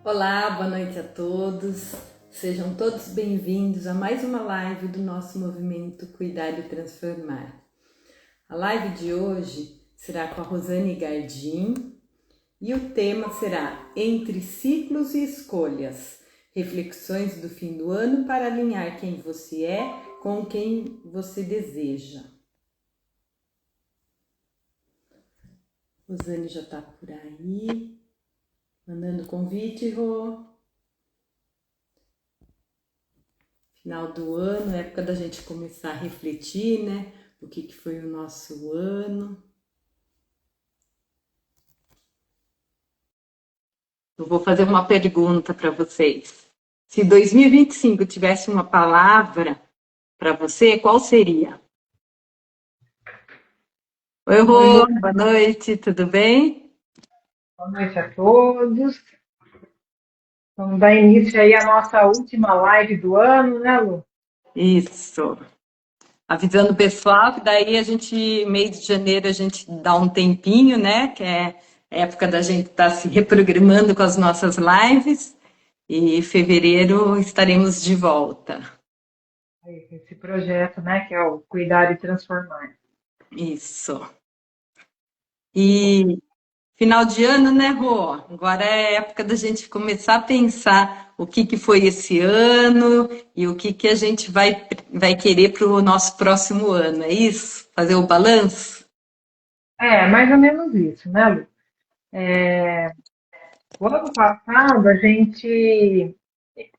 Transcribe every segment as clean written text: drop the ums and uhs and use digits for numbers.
Olá, boa noite a todos. Sejam todos bem-vindos a mais uma live do nosso movimento Cuidar e Transformar. A live de hoje será com a Rosane Gardim e o tema será Entre Ciclos e Escolhas, reflexões do fim do ano para alinhar quem você é com quem você deseja. Rosane já está por aí, mandando convite, Rô. Final do ano, época da gente começar a refletir, né? O que foi o nosso ano. Eu vou fazer uma pergunta para vocês. Se 2025 tivesse uma palavra para você, qual seria? Oi, Rô, boa noite, tudo bem? Boa noite a todos. Vamos dar início aí à nossa última live do ano, né, Lu? Isso. Avisando o pessoal que daí a gente, mês de janeiro, a gente dá um tempinho, né? Que é a época da gente estar se reprogramando com as nossas lives. E em fevereiro estaremos de volta. Esse projeto, né, que é o Cuidar e Transformar. Isso. Que bom. E final de ano, né, Rô? Agora é época da gente começar a pensar o que foi esse ano e o que a gente vai querer para o nosso próximo ano, é isso? Fazer o balanço? É, mais ou menos isso, né, Lu? O ano passado a gente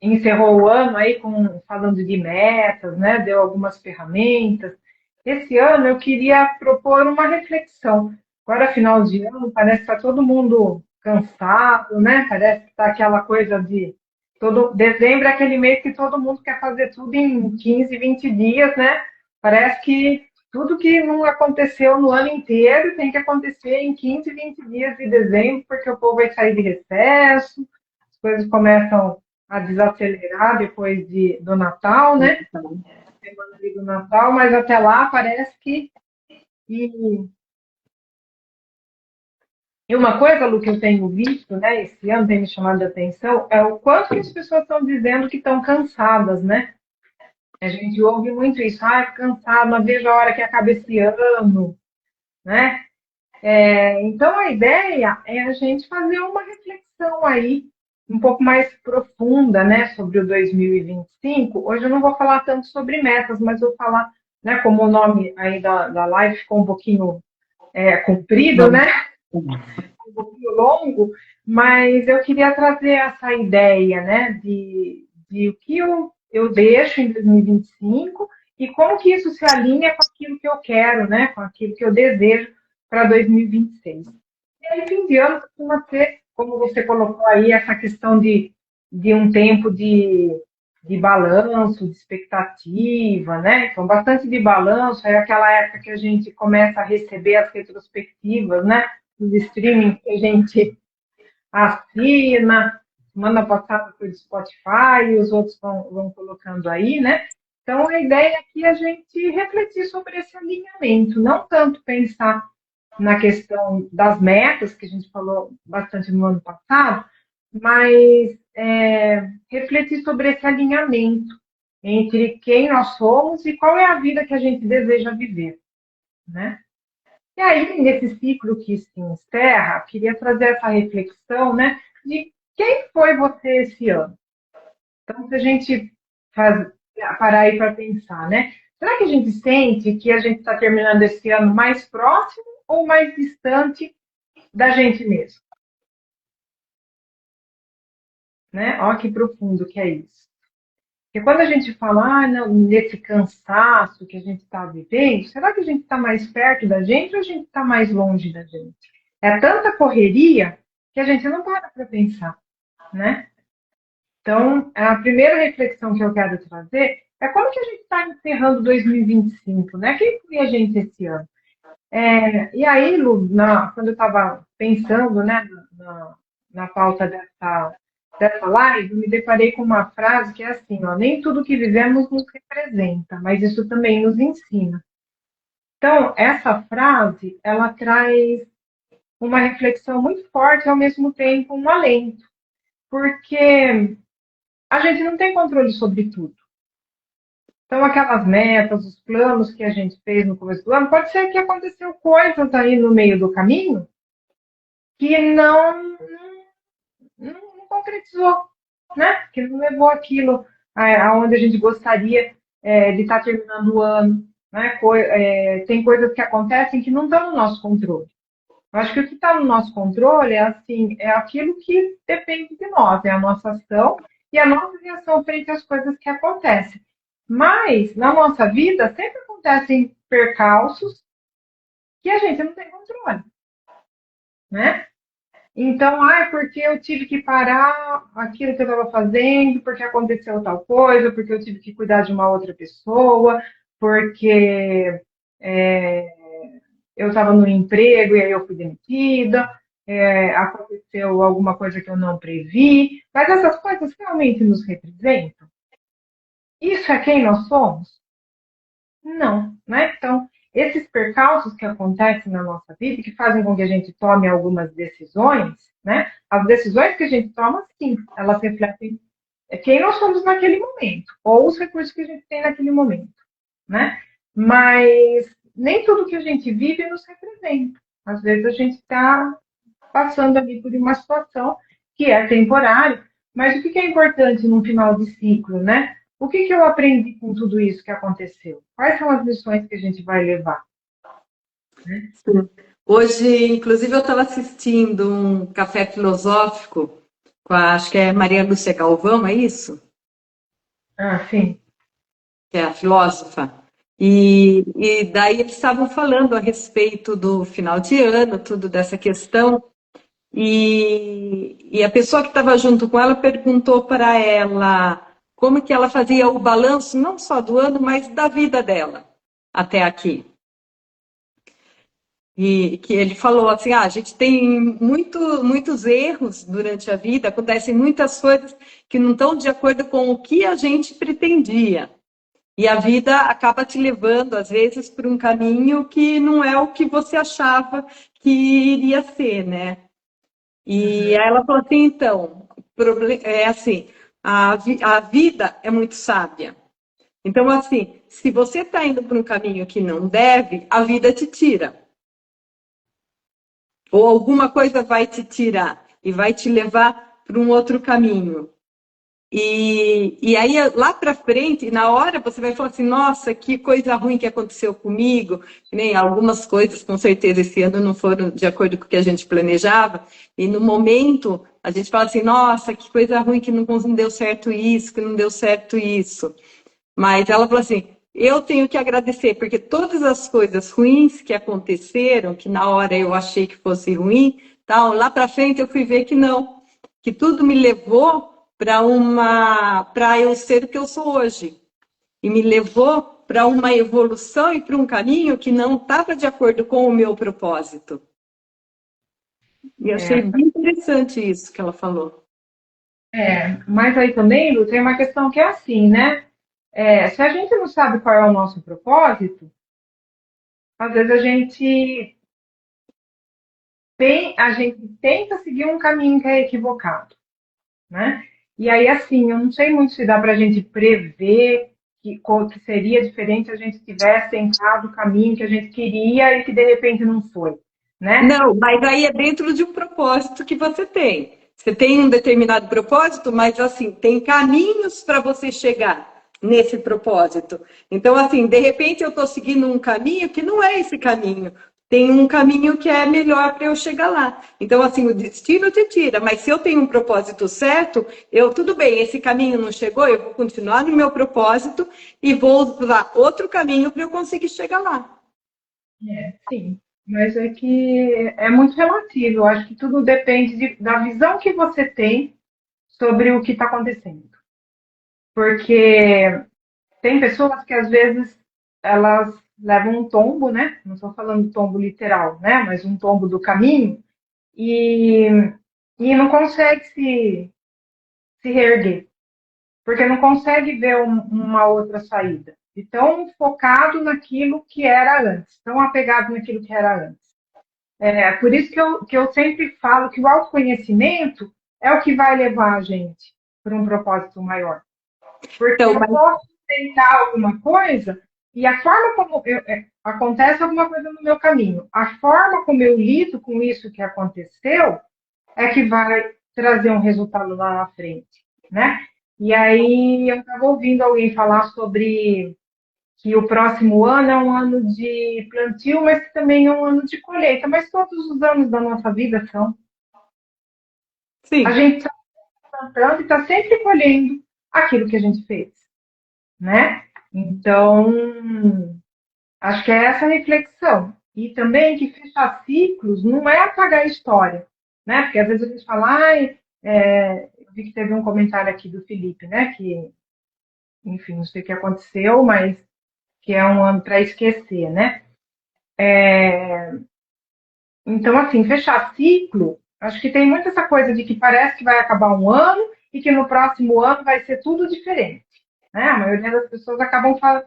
encerrou o ano aí falando de metas, né? Deu algumas ferramentas. Esse ano eu queria propor uma reflexão. Agora, final de ano, parece que está todo mundo cansado, né? Parece que está aquela coisa de dezembro é aquele mês que todo mundo quer fazer tudo em 15, 20 dias, né? Parece que tudo que não aconteceu no ano inteiro tem que acontecer em 15, 20 dias de dezembro, porque o povo vai sair de recesso, as coisas começam a desacelerar depois do Natal, né? Semana ali do Natal, mas até lá parece que. E, e uma coisa, Lu, que eu tenho visto, né, esse ano tem me chamado a atenção, é o quanto que as pessoas estão dizendo que estão cansadas, né? A gente ouve muito isso, cansado, não vejo a hora que acaba esse ano, né? Então, a ideia é a gente fazer uma reflexão aí, um pouco mais profunda, né, sobre o 2025. Hoje eu não vou falar tanto sobre metas, mas vou falar, né, como o nome aí da live ficou um pouquinho comprido, né, um pouquinho longo, mas eu queria trazer essa ideia, né, de o que eu deixo em 2025 e como que isso se alinha com aquilo que eu quero, né, com aquilo que eu desejo para 2026. E aí, fim de ano costuma ser, como você colocou aí, essa questão de um tempo de balanço, de expectativa, né? Então, bastante de balanço, é aquela época que a gente começa a receber as retrospectivas, né? Dos streaming que a gente assina, semana passada foi do Spotify, e os outros vão colocando aí, né? Então, a ideia é que a gente refletir sobre esse alinhamento, não tanto pensar na questão das metas, que a gente falou bastante no ano passado, mas refletir sobre esse alinhamento entre quem nós somos e qual é a vida que a gente deseja viver, né? E aí, nesse ciclo que se encerra, queria trazer essa reflexão, né, de quem foi você esse ano. Então, se a gente faz, parar aí para pensar, né? Será que a gente sente que a gente está terminando esse ano mais próximo ou mais distante da gente mesmo? Né? Olha que profundo que é isso. Porque quando a gente fala, não, nesse cansaço que a gente está vivendo, será que a gente está mais perto da gente ou a gente está mais longe da gente? É tanta correria que a gente não para pensar, né? Então, a primeira reflexão que eu quero trazer é como que a gente está encerrando 2025, né? Quem foi a gente esse ano? E aí, Lu, quando eu estava pensando, né, na pauta dessa live, eu me deparei com uma frase que é assim, ó, nem tudo que vivemos nos representa, mas isso também nos ensina. Então, essa frase, ela traz uma reflexão muito forte e, ao mesmo tempo, um alento. porque a gente não tem controle sobre tudo. Então, aquelas metas, os planos que a gente fez no começo do ano, pode ser que aconteceu coisas aí no meio do caminho que não concretizou, né? Que não levou aquilo aonde a gente gostaria de estar terminando o ano. Né? Tem coisas que acontecem que não estão no nosso controle. Eu acho que o que está no nosso controle é assim, é aquilo que depende de nós, é a nossa ação e a nossa reação frente às coisas que acontecem. Mas na nossa vida sempre acontecem percalços que a gente não tem controle, né? Então, porque eu tive que parar aquilo que eu estava fazendo, porque aconteceu tal coisa, porque eu tive que cuidar de uma outra pessoa, porque é, eu estava no emprego e aí eu fui demitida, aconteceu alguma coisa que eu não previ, mas essas coisas realmente nos representam? Isso é quem nós somos? Não, né? Então, esses percalços que acontecem na nossa vida, que fazem com que a gente tome algumas decisões, né? As decisões que a gente toma, sim, elas refletem quem nós somos naquele momento, ou os recursos que a gente tem naquele momento, né? Mas nem tudo que a gente vive nos representa. Às vezes a gente está passando ali por uma situação que é temporária, mas o que é importante no final de ciclo, né? O que eu aprendi com tudo isso que aconteceu? Quais são as lições que a gente vai levar? Né? Sim. Hoje, inclusive, eu estava assistindo um café filosófico com acho que é Maria Lúcia Galvão, é isso? Ah, sim. Que é a filósofa. E daí eles estavam falando a respeito do final de ano, tudo dessa questão. E a pessoa que estava junto com ela perguntou para ela como que ela fazia o balanço, não só do ano, mas da vida dela até aqui. E que ele falou assim, a gente tem muitos erros durante a vida, acontecem muitas coisas que não estão de acordo com o que a gente pretendia. E a vida acaba te levando, às vezes, por um caminho que não é o que você achava que iria ser, né? E Uhum. aí ela falou assim, então, é assim, a vida é muito sábia. Então, assim, se você está indo por um caminho que não deve, a vida te tira. Ou alguma coisa vai te tirar e vai te levar para um outro caminho. E aí, lá para frente, na hora, você vai falar assim, nossa, que coisa ruim que aconteceu comigo. Nem algumas coisas, com certeza, esse ano não foram de acordo com o que a gente planejava. E no momento, a gente fala assim, nossa, que coisa ruim que não deu certo isso, que não deu certo isso. Mas ela falou assim, eu tenho que agradecer, porque todas as coisas ruins que aconteceram, que na hora eu achei que fosse ruim, tal, lá para frente eu fui ver que não, que tudo me levou para eu ser o que eu sou hoje. E me levou para uma evolução e para um caminho que não estava de acordo com o meu propósito. E eu achei É, bem interessante isso que ela falou. mas aí também, Lu, tem uma questão que é assim, né? Se a gente não sabe qual é o nosso propósito, às vezes a gente tenta seguir um caminho que é equivocado, né? E aí, assim, eu não sei muito se dá para a gente prever que seria diferente se a gente tivesse entrado o caminho que a gente queria e que de repente não foi, né? Não, mas aí é dentro de um propósito que você tem. Você tem um determinado propósito, mas assim, tem caminhos para você chegar nesse propósito. Então, assim, de repente eu estou seguindo um caminho que não é esse caminho. Tem um caminho que é melhor para eu chegar lá. Então, assim, o destino te tira, mas se eu tenho um propósito certo, tudo bem, esse caminho não chegou, eu vou continuar no meu propósito e vou usar outro caminho para eu conseguir chegar lá. Sim, mas é que é muito relativo. Eu acho que tudo depende da visão que você tem sobre o que está acontecendo. Porque tem pessoas que às vezes elas levam um tombo, né? Não estou falando tombo literal, né? Mas um tombo do caminho e, e não consegue se reerguer, porque não consegue ver uma outra saída. E tão focado naquilo que era antes, tão apegado naquilo que era antes. Por isso que eu sempre falo que o autoconhecimento é o que vai levar a gente para um propósito maior. Porque Então, eu posso tentar alguma coisa e a forma como acontece alguma coisa no meu caminho, a forma como eu lido com isso que aconteceu é que vai trazer um resultado lá na frente, né? E aí eu estava ouvindo alguém falar sobre que o próximo ano é um ano de plantio, mas que também é um ano de colheita. Mas todos os anos da nossa vida são. A sim. gente está plantando e está sempre colhendo aquilo que a gente fez, né? Então, acho que é essa reflexão. E também que fechar ciclos não é apagar a história, né? Porque às vezes a gente fala, ai, eu vi que teve um comentário aqui do Felipe, né? Que, enfim, não sei o que aconteceu, mas que é um ano para esquecer, né? Então, assim, fechar ciclo, acho que tem muito essa coisa de que parece que vai acabar um ano e que no próximo ano vai ser tudo diferente, né? A maioria das pessoas acabam falando.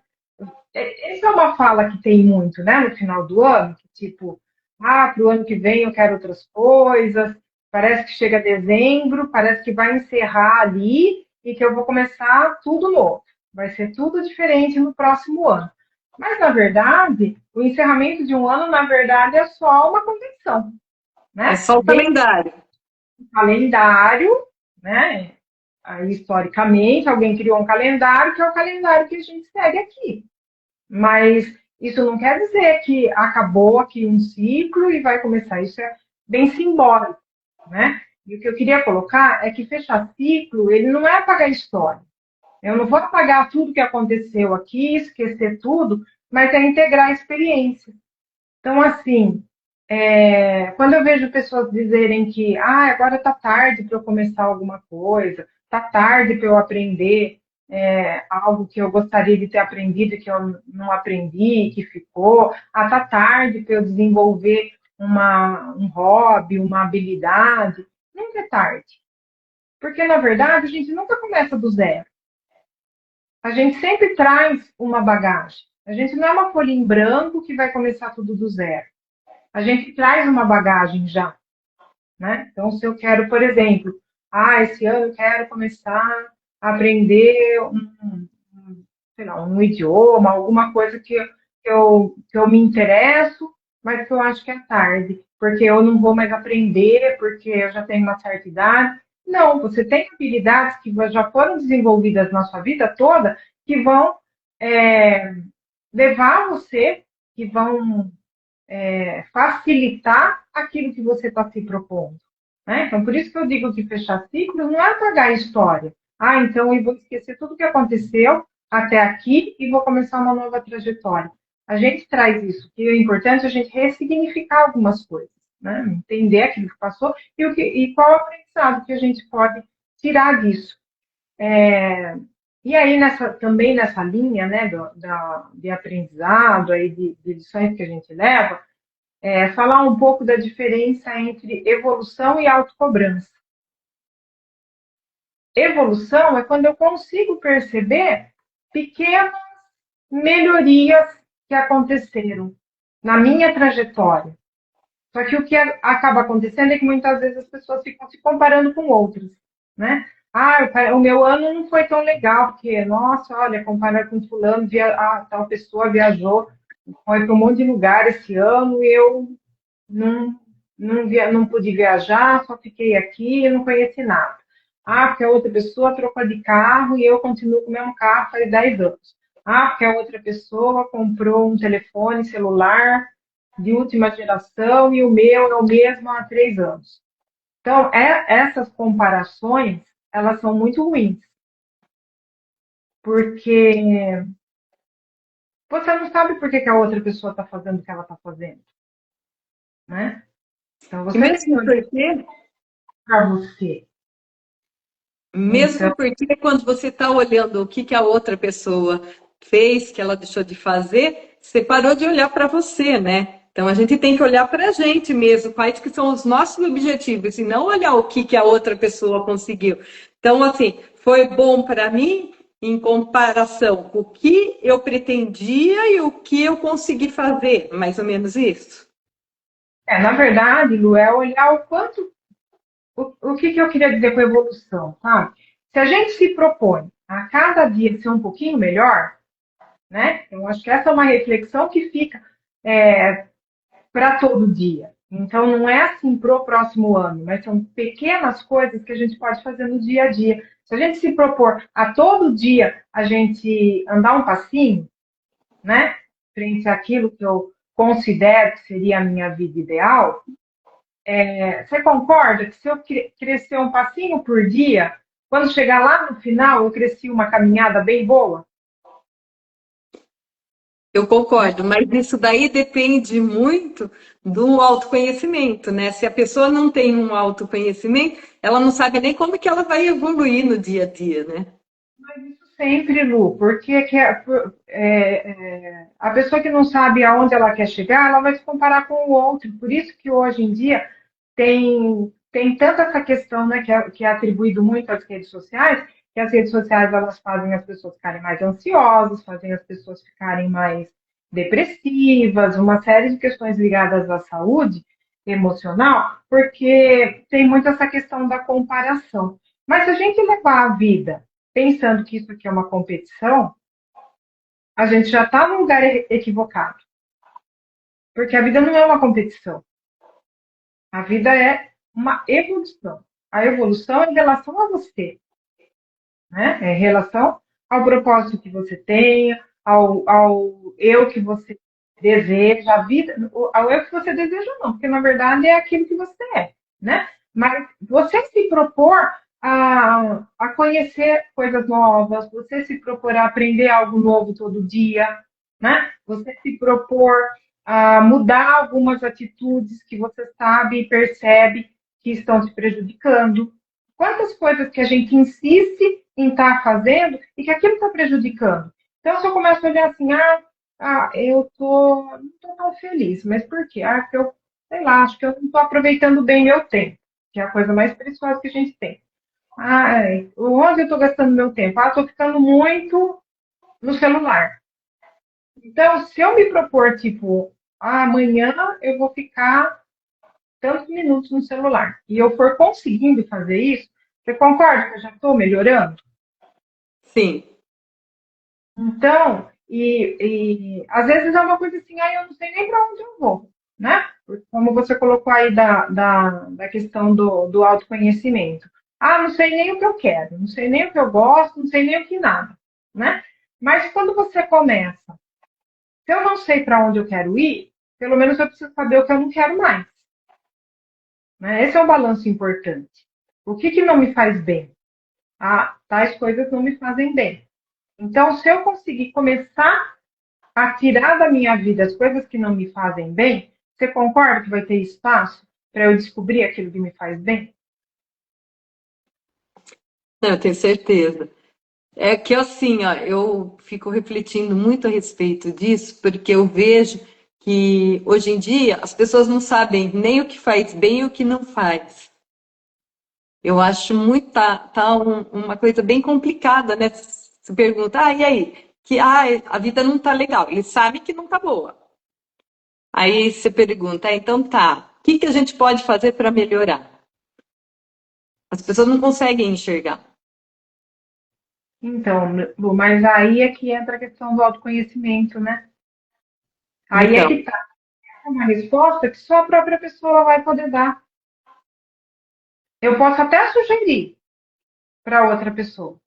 Essa é uma fala que tem muito, né, no final do ano, que tipo, para o ano que vem eu quero outras coisas, parece que chega dezembro, parece que vai encerrar ali e que eu vou começar tudo novo. Vai ser tudo diferente no próximo ano. Mas, na verdade, o encerramento de um ano, na verdade, é só uma convenção, É né? só o Dentro calendário. do calendário, né? Aí, historicamente, alguém criou um calendário, que é o calendário que a gente segue aqui. Mas isso não quer dizer que acabou aqui um ciclo e vai começar. Isso é bem simbólico, né? E o que eu queria colocar é que fechar ciclo, ele não é apagar a história. Eu não vou apagar tudo que aconteceu aqui, esquecer tudo, mas é integrar a experiência. Então, assim, quando eu vejo pessoas dizerem que agora está tarde para eu começar alguma coisa, está tarde para eu aprender algo que eu gostaria de ter aprendido e que eu não aprendi, que ficou, está tarde para eu desenvolver um hobby, uma habilidade, nunca é tarde. Porque, na verdade, a gente nunca começa do zero. A gente sempre traz uma bagagem. A gente não é uma folha em branco que vai começar tudo do zero. A gente traz uma bagagem já, né? Então, se eu quero, por exemplo, esse ano eu quero começar a aprender sei lá, um idioma, alguma coisa que eu me interesso, mas que eu acho que é tarde, porque eu não vou mais aprender, porque eu já tenho uma certa idade. Não, você tem habilidades que já foram desenvolvidas na sua vida toda que vão é, levar você, que vão facilitar aquilo que você está se propondo. Né? Então, por isso que eu digo que fechar ciclos não é apagar a história. Então eu vou esquecer tudo que aconteceu até aqui e vou começar uma nova trajetória. A gente traz isso, que é importante a gente ressignificar algumas coisas, né? Entender aquilo que passou e qual o aprendizado que a gente pode tirar disso. E aí, também nessa linha né, de aprendizado, aí, de lições que a gente leva, falar um pouco da diferença entre evolução e autocobrança. Evolução é quando eu consigo perceber pequenas melhorias que aconteceram na minha trajetória. Só que o que acaba acontecendo é que muitas vezes as pessoas ficam se comparando com outras, né? O meu ano não foi tão legal, porque, nossa, olha, comparar com fulano, tal pessoa viajou, foi para um monte de lugar esse ano e eu não pude viajar, só fiquei aqui e não conheci nada. Porque a outra pessoa trocou de carro e eu continuo com o mesmo carro faz 10 anos. Porque a outra pessoa comprou um telefone celular de última geração e o meu é o mesmo há 3 anos. Então, essas comparações, elas são muito ruins. Porque você não sabe por que a outra pessoa está fazendo o que ela está fazendo. Né? Então, E você tem que olhar para você. mesmo Então, porque quando você está olhando o que a outra pessoa fez, que ela deixou de fazer, você parou de olhar para você, né? Então a gente tem que olhar para a gente mesmo, quais que são os nossos objetivos, e não olhar o que a outra pessoa conseguiu. Então, assim, foi bom para mim em comparação com o que eu pretendia e o que eu consegui fazer, mais ou menos isso. na verdade, Lu, é olhar o que eu queria dizer com evolução, sabe? Se a gente se propõe a cada dia ser um pouquinho melhor, né? Eu acho que essa é uma reflexão que fica para todo dia. Então, não é assim para o próximo ano, mas são pequenas coisas que a gente pode fazer no dia a dia. Se a gente se propor a todo dia a gente andar um passinho, né? Frente àquilo que eu considero que seria a minha vida ideal, você concorda que se eu crescer um passinho por dia, quando chegar lá no final, eu cresci uma caminhada bem boa? Eu concordo, mas isso daí depende muito do autoconhecimento, né? Se a pessoa não tem um autoconhecimento, ela não sabe nem como que ela vai evoluir no dia a dia, né? Isso sempre, Lu, porque a pessoa que não sabe aonde ela quer chegar, ela vai se comparar com o outro. Por isso que hoje em dia tem tanta essa questão, né, que é atribuído muito às redes sociais, que as redes sociais elas fazem as pessoas ficarem mais ansiosas, fazem as pessoas ficarem mais depressivas, uma série de questões ligadas à saúde emocional, porque tem muito essa questão da comparação. Mas se a gente levar a vida pensando que isso aqui é uma competição, a gente já está no lugar equivocado. Porque a vida não é uma competição. A vida é uma evolução. A evolução é em relação a você, né? É em relação ao propósito que você tenha, ao eu que você deseja, a vida, ao eu que você deseja não, porque na verdade é aquilo que você é, né? Mas você se propor a conhecer coisas novas, você se propor a aprender algo novo todo dia, né? Você se propor a mudar algumas atitudes que você sabe e percebe que estão te prejudicando. Quantas coisas que a gente insiste em estar fazendo e que aquilo está prejudicando. Então, se eu começo a olhar assim, eu não tô tão feliz, mas por quê? Porque eu, sei lá, acho que eu não estou aproveitando bem meu tempo, que é a coisa mais preciosa que a gente tem. Onde eu estou gastando meu tempo? Estou ficando muito no celular. Então, se eu me propor, tipo, amanhã eu vou ficar tantos minutos no celular, e eu for conseguindo fazer isso, você concorda que eu já estou melhorando? Sim. Então, às vezes é uma coisa assim, eu não sei nem para onde eu vou, né? Como você colocou aí da questão do autoconhecimento. Não sei nem o que eu quero, não sei nem o que eu gosto, não sei nem o que nada, né? Mas quando você começa, se eu não sei para onde eu quero ir, pelo menos eu preciso saber o que eu não quero mais, né? Esse é um balanço importante. O que não me faz bem? Tais coisas não me fazem bem. Então, se eu conseguir começar a tirar da minha vida as coisas que não me fazem bem, você concorda que vai ter espaço para eu descobrir aquilo que me faz bem? Não, eu tenho certeza. É que assim, ó, eu fico refletindo muito a respeito disso, porque eu vejo que hoje em dia as pessoas não sabem nem o que faz bem e o que não faz. Eu acho muito uma coisa bem complicada, né? Se pergunta, e aí? A vida não tá legal. Ele sabe que não tá boa. Aí você pergunta, então tá, o que que a gente pode fazer para melhorar? As pessoas não conseguem enxergar. Então, Lu, mas aí é que entra a questão do autoconhecimento, né? Aí é Então, que tá uma resposta que só a própria pessoa vai poder dar. Eu posso até sugerir para outra pessoa,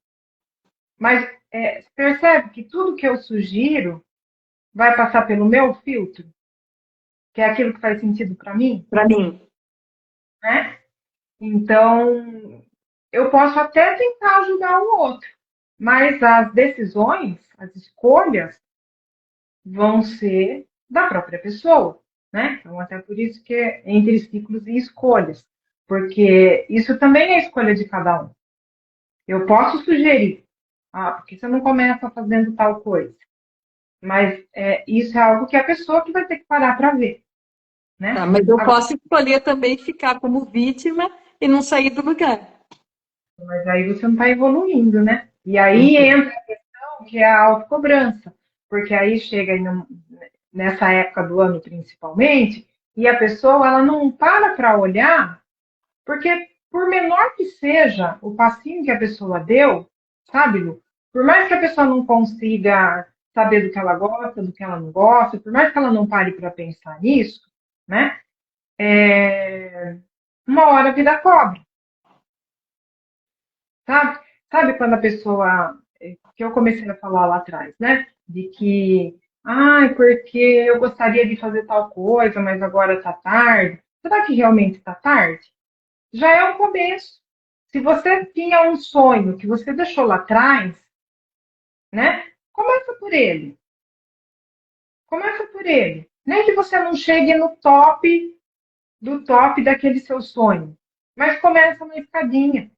mas percebe que tudo que eu sugiro vai passar pelo meu filtro, que é aquilo que faz sentido para mim, para mim, né? Então, eu posso até tentar ajudar o outro, mas as decisões, as escolhas, vão ser da própria pessoa, né? Então, até por isso que é entre ciclos e escolhas, porque isso também é escolha de cada um. Eu posso sugerir, porque você não começa fazendo tal coisa, mas isso é algo que a pessoa que vai ter que parar para ver, tá, né? mas eu posso escolher também ficar como vítima e não sair do lugar. Mas aí você não está evoluindo, né? E aí Uhum. entra que é a autocobrança, porque aí chega nessa época do ano principalmente, e a pessoa ela não para olhar, porque por menor que seja o passinho que a pessoa deu, sabe, Lu? Por mais que a pessoa não consiga saber do que ela gosta, do que ela não gosta, por mais que ela não pare para pensar nisso, né? Uma hora a vida cobra, sabe? Sabe quando a pessoa, que eu comecei a falar lá atrás, né? De que, ai, porque eu gostaria de fazer tal coisa, mas agora tá tarde. Será que realmente tá tarde? Já é um começo. Se você tinha um sonho que você deixou lá atrás, né? Começa por ele. Começa por ele. Nem que você não chegue no top do top daquele seu sonho, mas começa uma escadinha,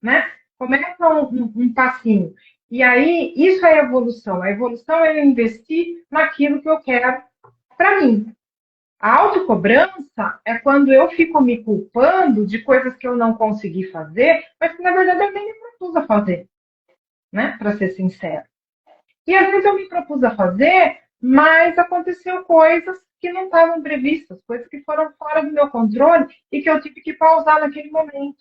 né? Começa um passinho. E aí, isso é evolução. A evolução é eu investir naquilo que eu quero para mim. A autocobrança é quando eu fico me culpando de coisas que eu não consegui fazer, mas que na verdade eu nem me propus a fazer, né? Para ser sincero. E às vezes eu me propus a fazer, mas aconteceu coisas que não estavam previstas, coisas que foram fora do meu controle e que eu tive que pausar naquele momento.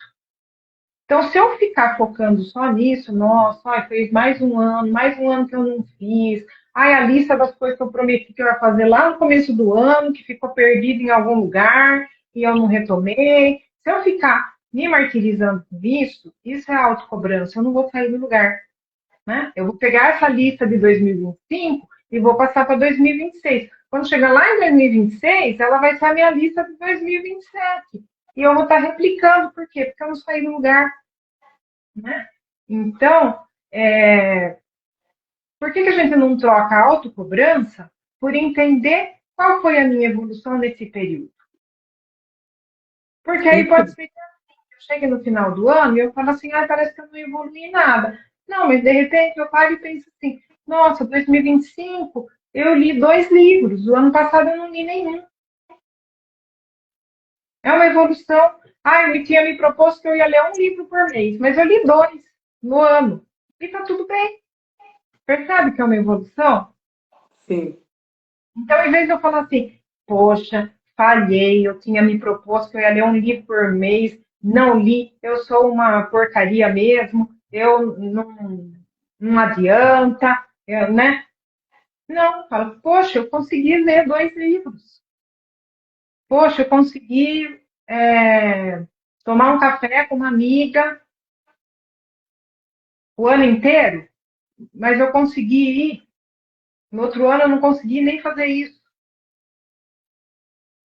Então, se eu ficar focando só nisso, nossa, ai, fez mais um ano que eu não fiz, ai, a lista das coisas que eu prometi que eu ia fazer lá no começo do ano, que ficou perdida em algum lugar e eu não retomei. Se eu ficar me martirizando com isso é autocobrança, eu não vou sair do lugar, né? Eu vou pegar essa lista de 2025 e vou passar para 2026. Quando chegar lá em 2026, ela vai ser a minha lista de 2027. E eu vou estar replicando, por quê? Porque eu não saí do lugar, né? Então, por que a gente não troca a autocobrança por entender qual foi a minha evolução nesse período? Porque aí pode ser que eu chegue no final do ano e eu falo assim, ah, parece que eu não evolui em nada. Não, mas de repente eu paro e penso assim, nossa, 2025 eu li 2 livros, o ano passado eu não li nenhum. É uma evolução. Ah, eu tinha me proposto que eu ia ler um livro por mês, mas eu li 2 no ano. E tá tudo bem. Percebe que é uma evolução? Sim. Então, em vez de eu falar assim, poxa, falhei, eu tinha me proposto que eu ia ler um livro por mês, não li, eu sou uma porcaria mesmo, eu não adianta, né? Não, fala, poxa, eu consegui ler 2 livros. Poxa, eu consegui tomar um café com uma amiga o ano inteiro, mas eu consegui ir. No outro ano eu não consegui nem fazer isso.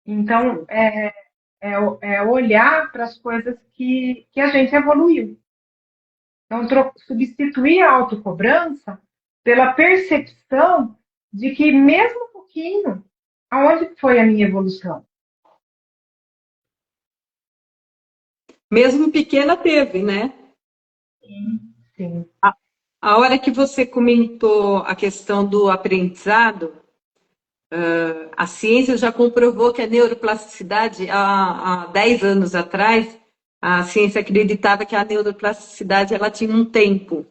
Então, é olhar para as coisas que a gente evoluiu. Então, substituir a autocobrança pela percepção de que, mesmo um pouquinho, aonde foi a minha evolução? Mesmo pequena teve, né? Sim. A hora que você comentou a questão do aprendizado, a ciência já comprovou que a neuroplasticidade, há 10 anos atrás, a ciência acreditava que a neuroplasticidade ela tinha um tempo.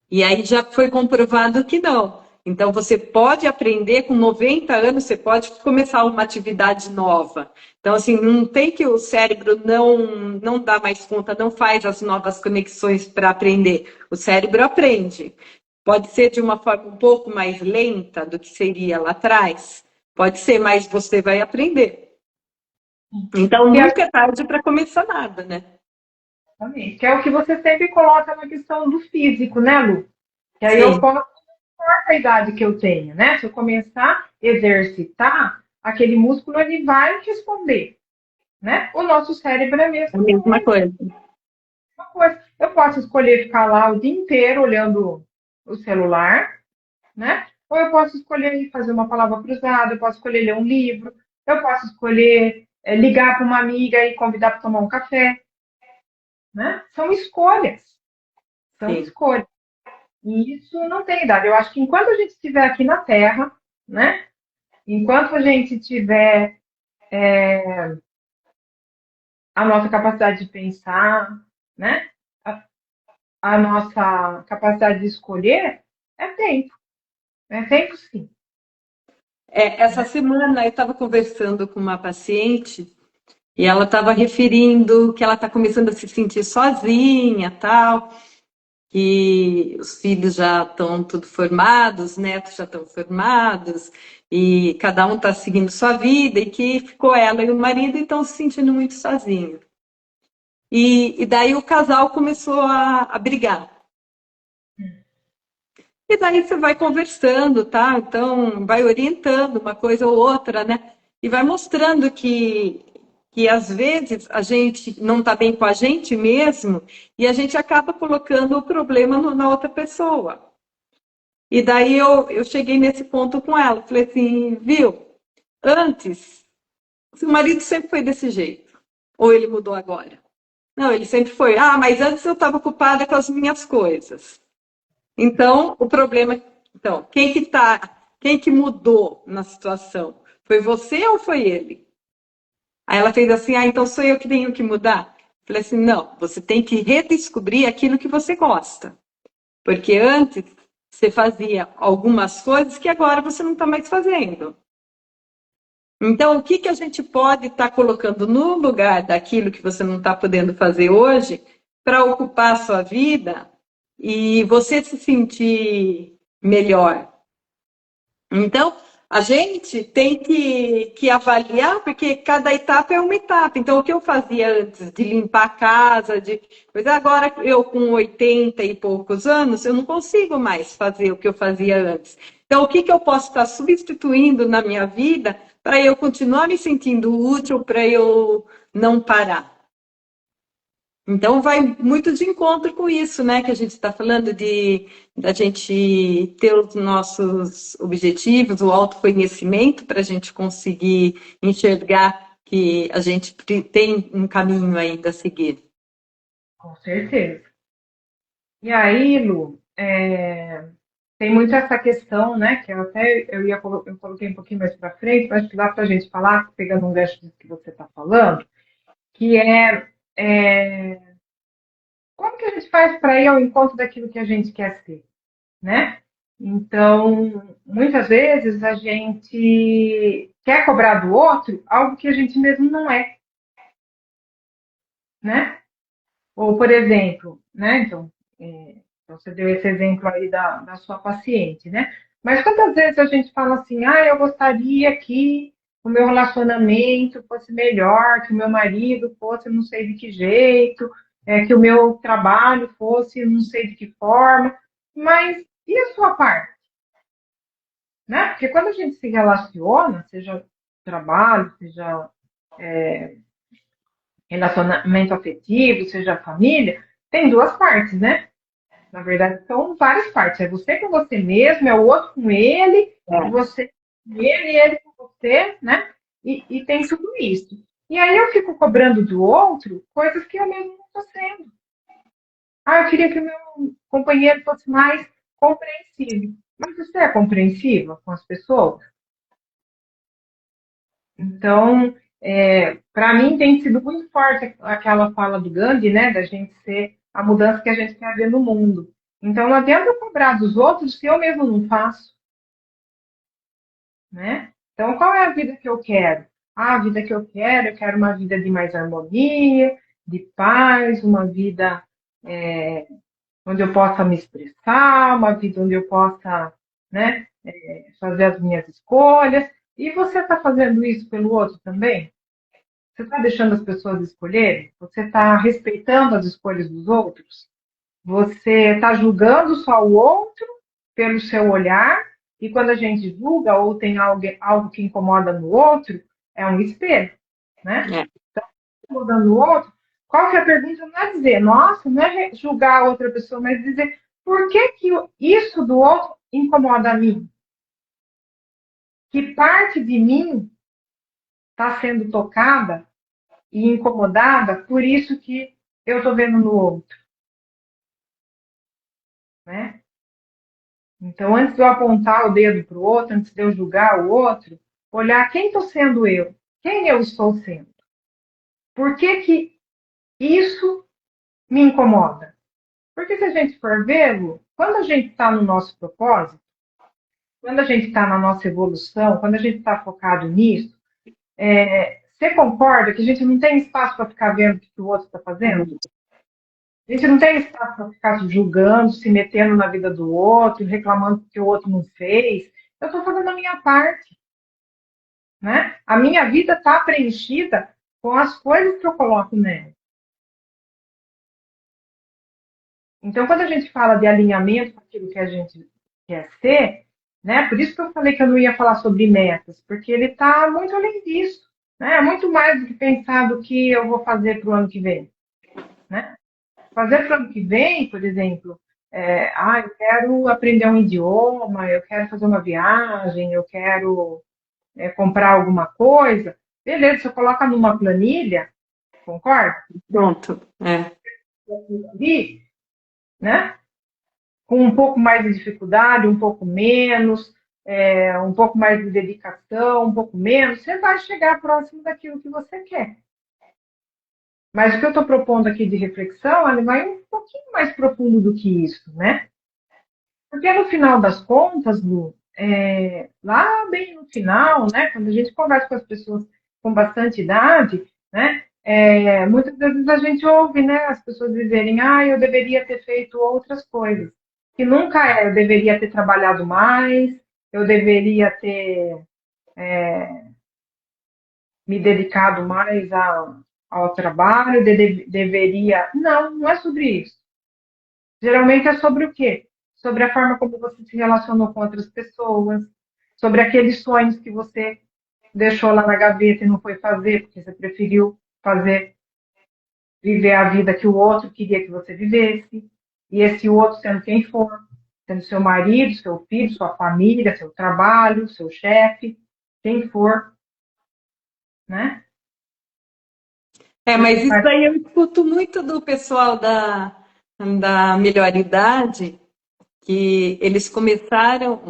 E aí já foi comprovado que não. Então, você pode aprender com 90 anos, você pode começar uma atividade nova. Então, assim, não tem que o cérebro não dá mais conta, não faz as novas conexões para aprender. O cérebro aprende. Pode ser de uma forma um pouco mais lenta do que seria lá atrás. Pode ser, mas você vai aprender. Então, Que é, nunca é tarde para começar nada, né? que é o que você sempre coloca na questão do físico, né, Lu? Que aí eu Sim, posso, não importa a idade que eu tenho, né? Se eu começar a exercitar, aquele músculo ele vai responder, né? O nosso cérebro é a é a mesma mesma coisa. coisa. Eu posso escolher ficar lá o dia inteiro olhando o celular, né? Ou eu posso escolher ir fazer uma palavra cruzada, eu posso escolher ler um livro, eu posso escolher ligar para uma amiga e convidar para tomar um café, né? São escolhas, são Sim. escolhas. E isso não tem idade. Eu acho que enquanto a gente estiver aqui na Terra, né? Enquanto a gente tiver a nossa capacidade de pensar, né? A nossa capacidade de escolher, é tempo. É tempo sim. Essa semana eu estava conversando com uma paciente E ela estava referindo que ela está começando a se sentir sozinha, tal, que os filhos já estão tudo formados, os netos já estão formados, e cada um está seguindo sua vida, e que ficou ela e o marido e estão se sentindo muito sozinhos. E daí o casal começou a brigar. E daí você vai conversando, tá? Então, vai orientando uma coisa ou outra, né? E vai mostrando que às vezes a gente não está bem com a gente mesmo e a gente acaba colocando o problema na outra pessoa. E daí eu cheguei nesse ponto com ela. Falei assim, viu? Antes, o marido sempre foi desse jeito. Ou ele mudou agora? Não, ele sempre foi. Ah, mas antes eu estava ocupada com as minhas coisas. Então, o problema. Então, quem que mudou na situação? Foi você ou foi ele? Aí ela fez assim: ah, então sou eu que tenho que mudar? Falei assim: não, você tem que redescobrir aquilo que você gosta. Porque antes você fazia algumas coisas que agora você não está mais fazendo. Então, o que, que a gente pode estar colocando no lugar daquilo que você não está podendo fazer hoje para ocupar a sua vida e você se sentir melhor? Então, a gente tem que avaliar, porque cada etapa é uma etapa. Então, o que eu fazia antes de limpar a casa, pois agora eu com 80 e poucos anos, eu não consigo mais fazer o que eu fazia antes. Então, o que, que eu posso estar substituindo na minha vida para eu continuar me sentindo útil, para eu não parar? Então, vai muito de encontro com isso, né? Que a gente está falando de da gente ter os nossos objetivos, o autoconhecimento, para a gente conseguir enxergar que a gente tem um caminho ainda a seguir. Com certeza. E aí, Lu, tem muito essa questão, né? Que eu coloquei um pouquinho mais para frente, mas que dá para a gente falar, pegando um gancho disso que você está falando, que é como que a gente faz para ir ao encontro daquilo que a gente quer ser, né? Então, muitas vezes a gente quer cobrar do outro algo que a gente mesmo não é, né? Ou, por exemplo, né? Então você deu esse exemplo aí da sua paciente, né? Mas quantas vezes a gente fala assim, ah, eu gostaria que o meu relacionamento fosse melhor, que o meu marido fosse não sei de que jeito, que o meu trabalho fosse não sei de que forma, mas e a sua parte? Né? Porque quando a gente se relaciona, seja trabalho, seja relacionamento afetivo, seja família, tem duas partes, né? Na verdade, são várias partes. É você com você mesmo, é o outro com ele, É. você com ele e ele com você, né? E tem tudo isso. E aí eu fico cobrando do outro coisas que eu mesmo não estou sendo. Ah, eu queria que o meu companheiro fosse mais compreensivo. Mas você é compreensiva com as pessoas? Então, para mim tem sido muito forte aquela fala do Gandhi, né, da gente ser a mudança que a gente quer ver no mundo. Então, não adianta eu cobrar dos outros se eu mesmo não faço, né? Então, qual é a vida que eu quero? Ah, a vida que eu quero uma vida de mais harmonia, de paz, uma vida onde eu possa me expressar, uma vida onde eu possa, né, fazer as minhas escolhas. E você está fazendo isso pelo outro também? Você está deixando as pessoas escolherem? Você está respeitando as escolhas dos outros? Você está julgando só o outro pelo seu olhar? E quando a gente julga ou tem algo que incomoda no outro, é um espelho, né? É. Então, incomodando o outro, qual que é a pergunta? Não é dizer, nossa, não é julgar a outra pessoa, mas dizer, por que que isso do outro incomoda a mim? Que parte de mim está sendo tocada e incomodada por isso que eu estou vendo no outro, né? Então, antes de eu apontar o dedo para o outro, antes de eu julgar o outro, olhar quem estou sendo eu, quem eu estou sendo. Por que que isso me incomoda? Porque se a gente for ver, Lu, quando a gente está no nosso propósito, quando a gente está na nossa evolução, quando a gente está focado nisso, Você concorda que a gente não tem espaço para ficar vendo o que o outro está fazendo? A gente não tem espaço para ficar julgando, se metendo na vida do outro, reclamando que o outro não fez. Eu estou fazendo a minha parte, né? A minha vida está preenchida com as coisas que eu coloco nela. Então, quando a gente fala de alinhamento com aquilo que a gente quer ser, né? Por isso que eu falei que eu não ia falar sobre metas, porque ele está muito além disso, né? É muito mais do que pensar do que eu vou fazer para o ano que vem, né? Fazer para o ano que vem, por exemplo, eu quero aprender um idioma, eu quero fazer uma viagem, eu quero comprar alguma coisa. Beleza, você coloca numa planilha, concorda? Pronto. É. Ali, né? Com um pouco mais de dificuldade, um pouco menos, um pouco mais de dedicação, um pouco menos, você vai chegar próximo daquilo que você quer. Mas o que eu estou propondo aqui de reflexão, ele vai um pouquinho mais profundo do que isso, né? Porque no final das contas, Lu, lá bem no final, né, quando a gente conversa com as pessoas com bastante idade, né, muitas vezes a gente ouve, né, as pessoas dizerem, eu deveria ter feito outras coisas. Que nunca eu deveria ter trabalhado mais, eu deveria ter me dedicado mais ao trabalho, deveria. Não, não é sobre isso. Geralmente é sobre o quê? Sobre a forma como você se relacionou com outras pessoas, sobre aqueles sonhos que você deixou lá na gaveta e não foi fazer, porque você preferiu fazer, viver a vida que o outro queria que você vivesse, e esse outro sendo quem for, sendo seu marido, seu filho, sua família, seu trabalho, seu chefe, quem for, né? Mas isso daí eu escuto muito do pessoal da melhor idade, que eles começaram,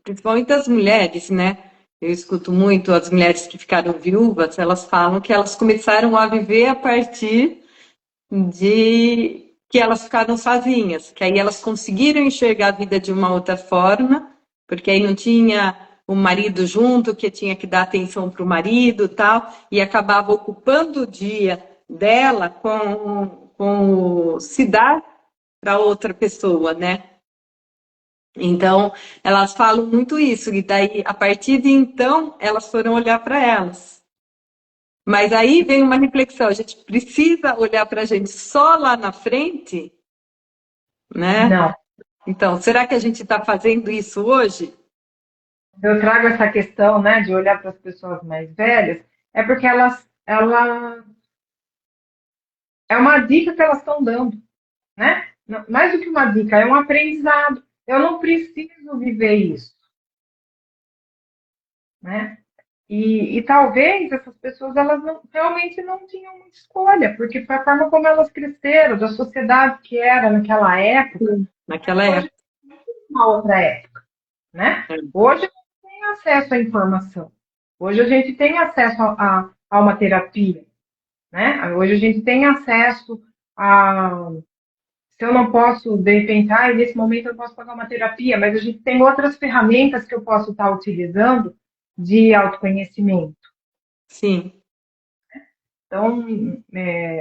principalmente as mulheres, né? Eu escuto muito as mulheres que ficaram viúvas, elas falam que elas começaram a viver a partir de que elas ficaram sozinhas, que aí elas conseguiram enxergar a vida de uma outra forma, porque aí não tinha o marido junto, que tinha que dar atenção para o marido tal, e acabava ocupando o dia dela com se dar para outra pessoa, né? Então, elas falam muito isso, e daí, a partir de então, elas foram olhar para elas. Mas aí vem uma reflexão, a gente precisa olhar para a gente só lá na frente, né? Não. Então, será que a gente está fazendo isso hoje? Eu trago essa questão, né, de olhar para as pessoas mais velhas, é porque ela é uma dica que elas estão dando, né? Mais do que uma dica, é um aprendizado. Eu não preciso viver isso, né? E talvez essas pessoas elas realmente não tinham muita escolha, porque foi a forma como elas cresceram, da sociedade que era naquela época. Naquela Hoje época. é uma outra época, né? Hoje a gente tem acesso à informação. Hoje a gente tem acesso a uma terapia, né? Hoje a gente tem acesso a. Se eu não posso, de repente, nesse momento eu posso pagar uma terapia, mas a gente tem outras ferramentas que eu posso estar utilizando de autoconhecimento. Sim. Então,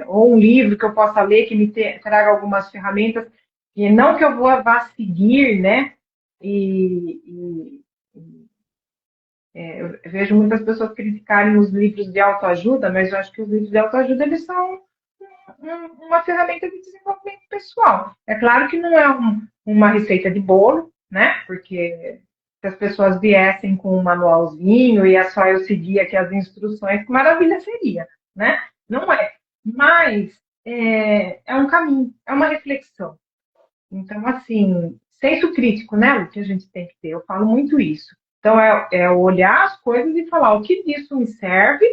ou um livro que eu possa ler que me traga algumas ferramentas, e não que eu vá seguir, né? Eu vejo muitas pessoas criticarem os livros de autoajuda, mas eu acho que os livros de autoajuda eles são uma ferramenta de desenvolvimento pessoal. É claro que não é uma receita de bolo, né? Porque se as pessoas viessem com um manualzinho e é só eu seguir aqui as instruções, que maravilha seria, né? Não é. Mas é um caminho, é uma reflexão. Então, assim, senso crítico, né? O que a gente tem que ter. Eu falo muito isso. Então, olhar as coisas e falar o que disso me serve.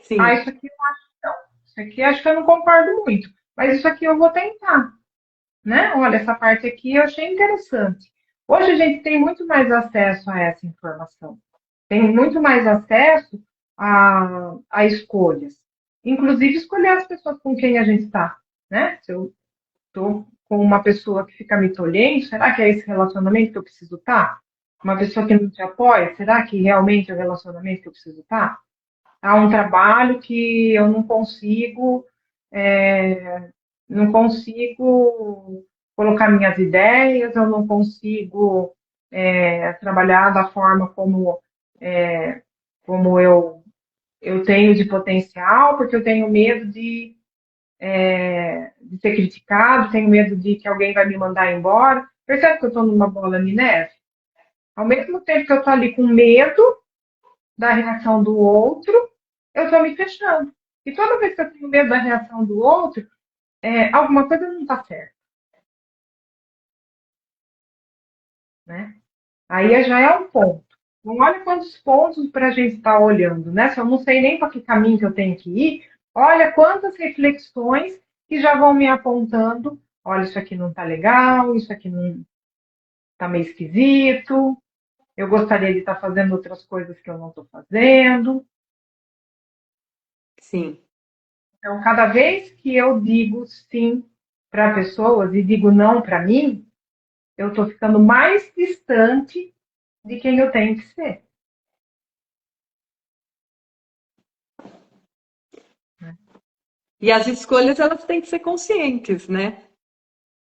Sim. Isso aqui eu acho que não. Isso aqui acho que eu não concordo muito. Mas isso aqui eu vou tentar, né? Olha, essa parte aqui eu achei interessante. Hoje a gente tem muito mais acesso a essa informação. Tem muito mais acesso a escolhas. Inclusive, escolher as pessoas com quem a gente está, né? Se eu estou com uma pessoa que fica me tolhendo, será que é esse relacionamento que eu preciso estar? Uma pessoa que não te apoia, será que realmente é o relacionamento que eu preciso estar? há um trabalho que eu é, não consigo colocar minhas ideias, eu não consigo trabalhar da forma como eu tenho de potencial, porque eu tenho medo de ser criticado, tenho medo de que alguém vai me mandar embora. Percebe que eu estou numa bola de neve? Ao mesmo tempo que eu estou ali com medo da reação do outro, eu estou me fechando. E toda vez que eu tenho medo da reação do outro, alguma coisa não está certa, né? Aí já é um ponto. Não olha quantos pontos para a gente estar olhando, né? Se eu não sei nem para que caminho que eu tenho que ir, olha quantas reflexões que já vão me apontando. Olha, isso aqui não está legal, isso aqui não está meio esquisito. Eu gostaria de estar fazendo outras coisas que eu não estou fazendo. Sim. Então, cada vez que eu digo sim para pessoas e digo não para mim, eu estou ficando mais distante de quem eu tenho que ser. E as escolhas, elas têm que ser conscientes, né?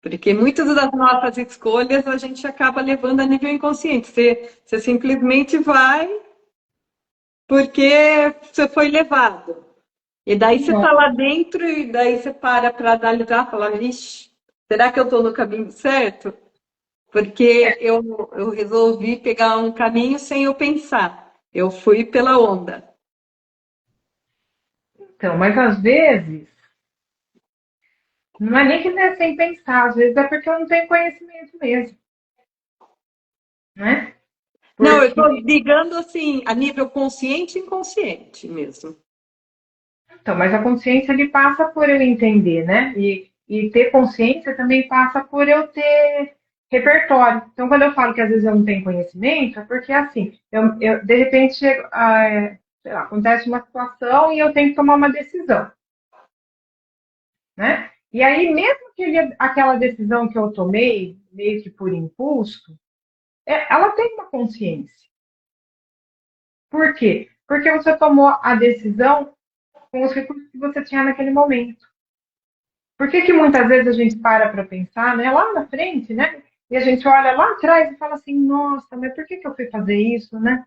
Porque muitas das nossas escolhas a gente acaba levando a nível inconsciente. Você simplesmente vai porque você foi levado. E daí você está lá dentro e daí você para analisar, falar, vixe, será que eu estou no caminho certo? Porque eu resolvi pegar um caminho sem eu pensar. Eu fui pela onda. Então, mas às vezes, não é nem que não é sem pensar, às vezes é porque eu não tenho conhecimento mesmo, né? Não, eu estou Porque, ligando assim, a nível consciente e inconsciente mesmo. então, mas a consciência ele passa por eu entender, né? E ter consciência também passa por eu ter repertório. Então, quando eu falo que às vezes eu não tenho conhecimento, é porque assim, de repente chego, sei lá, acontece uma situação e eu tenho que tomar uma decisão, né? E aí, mesmo que aquela decisão que eu tomei, meio que por impulso, ela tem uma consciência. Por quê? Porque você tomou a decisão com os recursos que você tinha naquele momento. Por que que muitas vezes a gente para pensar, né, lá na frente, né? E a gente olha lá atrás e fala assim, nossa, mas por que que eu fui fazer isso, né?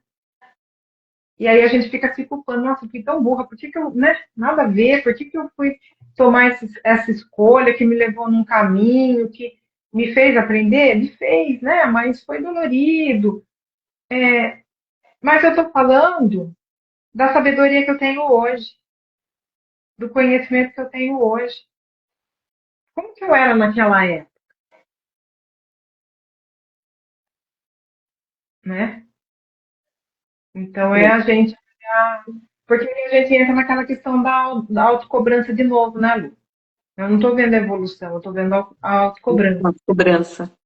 E aí a gente fica se culpando, nossa, eu fui tão burra, por que que eu, né? Nada a ver, por que que eu fui tomar essa escolha que me levou num caminho, que me fez aprender? Me fez, né? Mas foi dolorido. Mas eu estou falando da sabedoria que eu tenho hoje, do conhecimento que eu tenho hoje. Como que eu era naquela época, né? Então é a gente, porque a gente entra naquela questão da autocobrança de novo, né, Lu? Eu não estou vendo a evolução, eu estou vendo a autocobrança. Uma cobrança.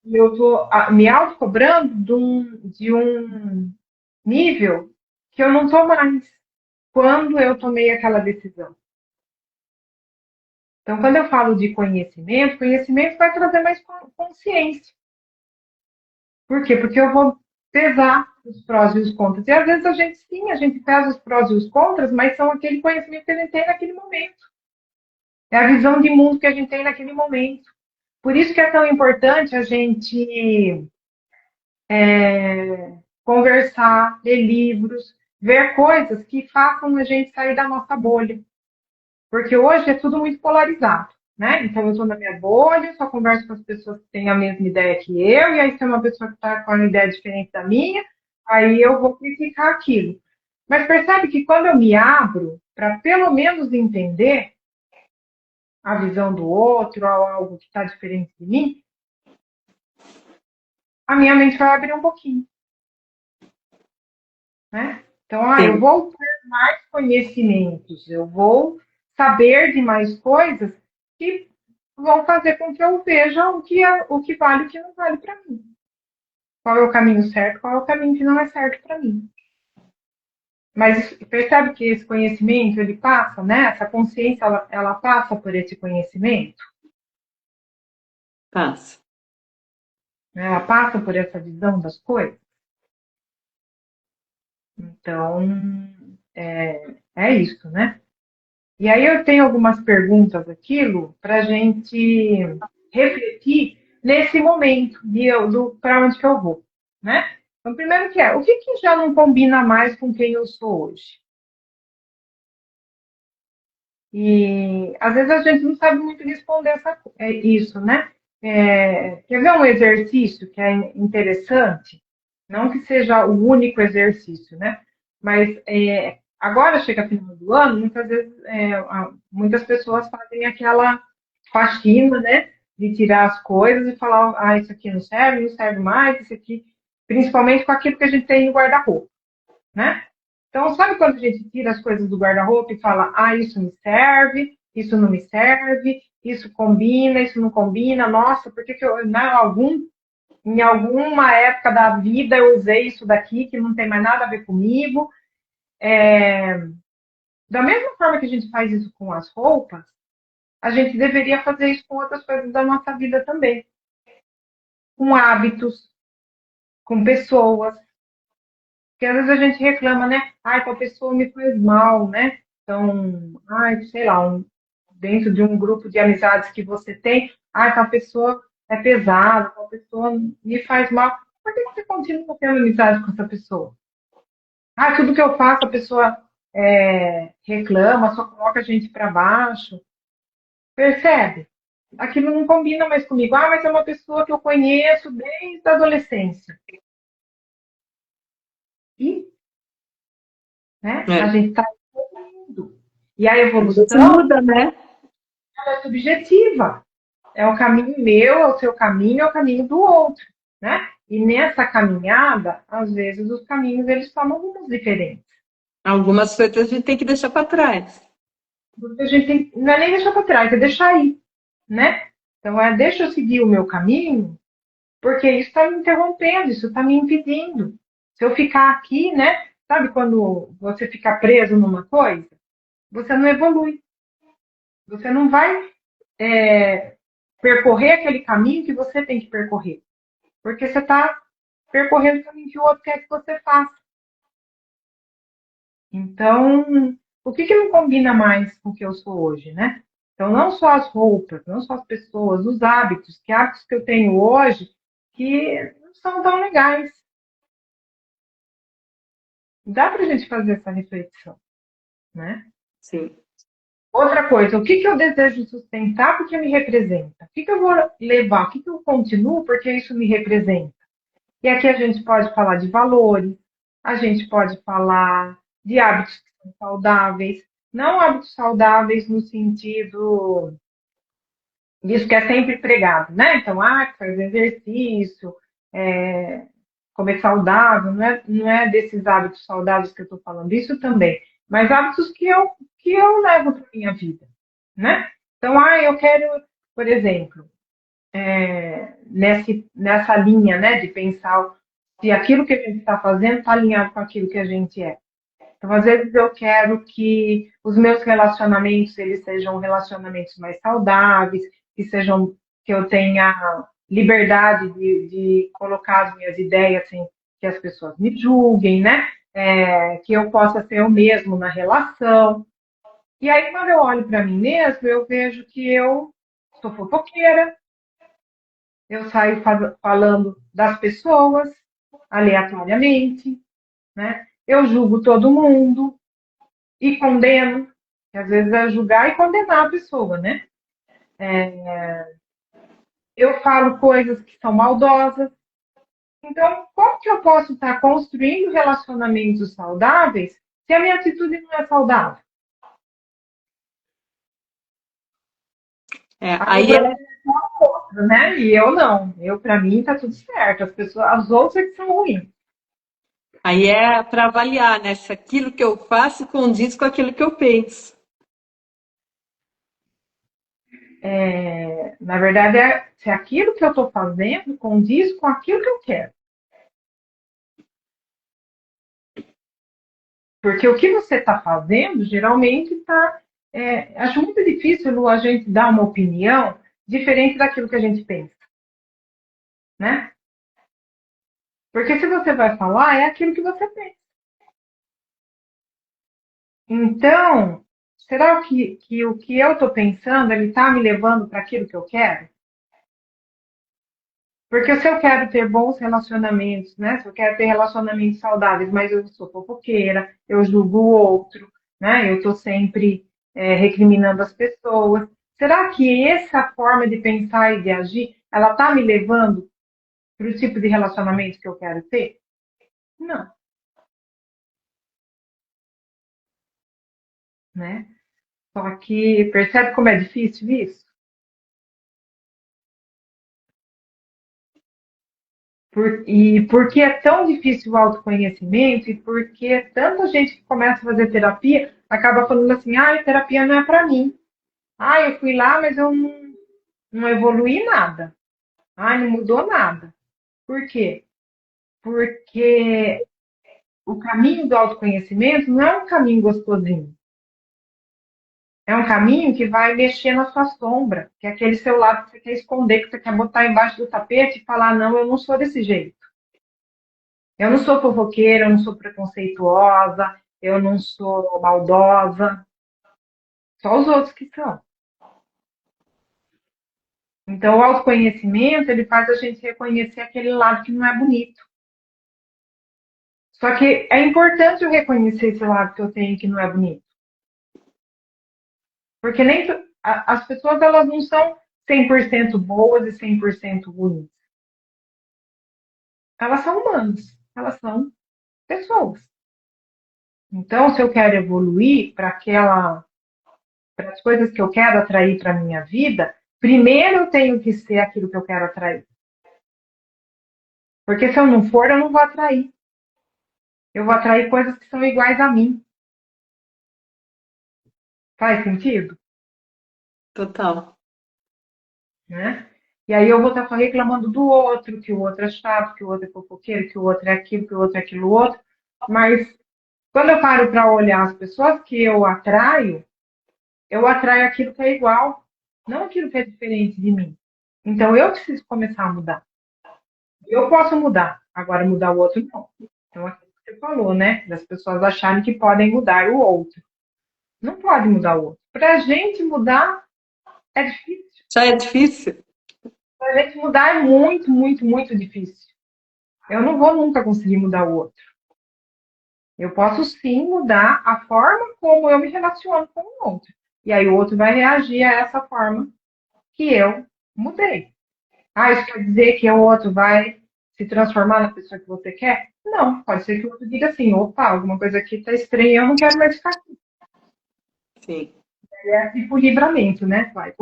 E eu estou me autocobrando de um nível que eu não estou mais quando eu tomei aquela decisão. Então, quando eu falo de conhecimento, conhecimento vai trazer mais consciência. Por quê? Porque eu vou pesar os prós e os contras. E às vezes a gente, sim, a gente pesa os prós e os contras, mas são aquele conhecimento que a gente tem naquele momento. É a visão de mundo que a gente tem naquele momento. Por isso que é tão importante a gente conversar, ler livros, ver coisas que façam a gente sair da nossa bolha. Porque hoje é tudo muito polarizado, né? Então eu estou na minha bolha, só converso com as pessoas que têm a mesma ideia que eu, e aí se tem uma pessoa que está com uma ideia diferente da minha, aí eu vou criticar aquilo. Mas percebe que quando eu me abro para pelo menos entender a visão do outro ou algo que está diferente de mim, a minha mente vai abrir um pouquinho, né? Então, eu Sim. vou ter mais conhecimentos, eu vou saber de mais coisas que vão fazer com que eu veja o que vale e o que não vale para mim. Qual é o caminho certo, qual é o caminho que não é certo para mim. Mas percebe que esse conhecimento, ele passa, né? Essa consciência, ela passa por esse conhecimento, Passa. né? Ela passa por essa visão das coisas. Então, É isso, né? E aí eu tenho algumas perguntas aqui, Lu, para a gente refletir nesse momento para onde que eu vou, né? Então, primeiro que o que já não combina mais com quem eu sou hoje? E às vezes a gente não sabe muito responder isso, né? Quer ver um exercício que é interessante? Não que seja o único exercício, né? Mas agora chega final do ano, muitas vezes muitas pessoas fazem aquela faxina, né? De tirar as coisas e falar, isso aqui não serve mais, isso aqui, principalmente com aquilo que a gente tem no guarda-roupa, né? Então, sabe quando a gente tira as coisas do guarda-roupa e fala, isso me serve, isso não me serve, isso combina, isso não combina, nossa, por que eu, em alguma época da vida eu usei isso daqui que não tem mais nada a ver comigo. Da mesma forma que a gente faz isso com as roupas, a gente deveria fazer isso com outras coisas da nossa vida também. Com hábitos, com pessoas. Porque às vezes a gente reclama, né? Tal pessoa me faz mal, né? Então, sei lá, dentro de um grupo de amizades que você tem, tal pessoa é pesada, tal pessoa me faz mal. Por que você continua tendo amizade com essa pessoa? Tudo que eu faço, a pessoa reclama, só coloca a gente para baixo. Percebe? Aquilo não combina mais comigo. Mas é uma pessoa que eu conheço desde a adolescência. E, né, a É. gente está evoluindo. E a Você evolução muda, né? é subjetiva. É o caminho meu, é o seu caminho, é o caminho do outro, né? E nessa caminhada, às vezes os caminhos eles tomam rumos diferentes. Algumas coisas a gente tem que deixar para trás. Porque a gente não é nem deixar para trás, é deixar ir, né? Então deixa eu seguir o meu caminho, porque isso está me interrompendo, isso está me impedindo. Se eu ficar aqui, né? Sabe quando você fica preso numa coisa? Você não evolui. Você não vai percorrer aquele caminho que você tem que percorrer. Porque você está percorrendo o caminho que o outro quer que você faça. Então, o que não combina mais com o que eu sou hoje, né? Então, não só as roupas, não só as pessoas, os hábitos, que hábitos que eu tenho hoje que não são tão legais. Dá para a gente fazer essa reflexão, né? Sim. Outra coisa, o que eu desejo sustentar porque me representa? O que eu vou levar? O que eu continuo porque isso me representa? E aqui a gente pode falar de valores, a gente pode falar de hábitos que são saudáveis, não hábitos saudáveis no sentido disso que é sempre pregado, né? Então, faz exercício, é, comer saudável, não é desses hábitos saudáveis que eu estou falando, isso também, mas hábitos que eu levo para minha vida, né? Então, eu quero, por exemplo, nessa linha, né, de pensar se aquilo que a gente está fazendo está alinhado com aquilo que a gente é. Então, às vezes eu quero que os meus relacionamentos eles sejam relacionamentos mais saudáveis, que eu tenha liberdade de colocar as minhas ideias sem que as pessoas me julguem, né? Que eu possa ser eu mesmo na relação. E aí, quando eu olho para mim mesmo, eu vejo que eu sou fofoqueira, eu saio falando das pessoas aleatoriamente, né? Eu julgo todo mundo e condeno, que às vezes é julgar e condenar a pessoa, né? Eu falo coisas que são maldosas. Então, como que eu posso estar construindo relacionamentos saudáveis se a minha atitude não é saudável? Aí o Aí problema é outro, né? E eu não. Para mim, tá tudo certo. As outras é que são ruins. é para avaliar, né? Se aquilo que eu faço condiz com aquilo que eu penso. Na verdade, se aquilo que eu estou fazendo condiz com aquilo que eu quero. Porque o que você está fazendo, geralmente está. Acho muito difícil, Lu, a gente dar uma opinião diferente daquilo que a gente pensa, né? Porque se você vai falar, é aquilo que você pensa. Então, será que o que eu estou pensando, ele está me levando para aquilo que eu quero? Porque se eu quero ter bons relacionamentos, né? Se eu quero ter relacionamentos saudáveis, mas eu sou fofoqueira, eu julgo o outro, né? Eu estou sempre recriminando as pessoas. Será que essa forma de pensar e de agir, ela está me levando para o tipo de relacionamento que eu quero ter? Não, né? Só que percebe como é difícil isso? E por que é tão difícil o autoconhecimento e por que tanta gente que começa a fazer terapia acaba falando assim, ah, terapia não é para mim. Ah, eu fui lá, mas eu não evoluí nada. Ah, não mudou nada. Por quê? Porque o caminho do autoconhecimento não é um caminho gostosinho. É um caminho que vai mexer na sua sombra, que é aquele seu lado que você quer esconder, que você quer botar embaixo do tapete e falar, não, eu não sou desse jeito. Eu não sou fofoqueira, eu não sou preconceituosa, eu não sou maldosa. Só os outros que são. Então, o autoconhecimento, ele faz a gente reconhecer aquele lado que não é bonito. Só que é importante eu reconhecer esse lado que eu tenho que não é bonito. Porque as pessoas, elas não são 100% boas e 100% ruins. Elas são humanas. Elas são pessoas. Então, se eu quero evoluir para as coisas que eu quero atrair para a minha vida, primeiro eu tenho que ser aquilo que eu quero atrair. Porque se eu não for, eu não vou atrair. Eu vou atrair coisas que são iguais a mim. Faz sentido? Total. Né? E aí eu vou estar só reclamando do outro, que o outro é chato, que o outro é fofoqueiro, que o outro é aquilo, que o outro é aquilo outro. Mas quando eu paro para olhar as pessoas que eu atraio aquilo que é igual, não aquilo que é diferente de mim. Então eu preciso começar a mudar. Eu posso mudar, agora mudar o outro não. Então, aquilo que você falou, né? Das pessoas acharem que podem mudar o outro. Não pode mudar o outro. Para a gente mudar é difícil. Já é difícil? Para a gente mudar é muito, muito, muito difícil. Eu não vou nunca conseguir mudar o outro. Eu posso sim mudar a forma como eu me relaciono com o outro. E aí o outro vai reagir a essa forma que eu mudei. Ah, isso quer dizer que o outro vai se transformar na pessoa que você quer? Não, pode ser que o outro diga assim, opa, alguma coisa aqui está estranha, eu não quero mais ficar aqui. Sim. É tipo livramento, né? Vai.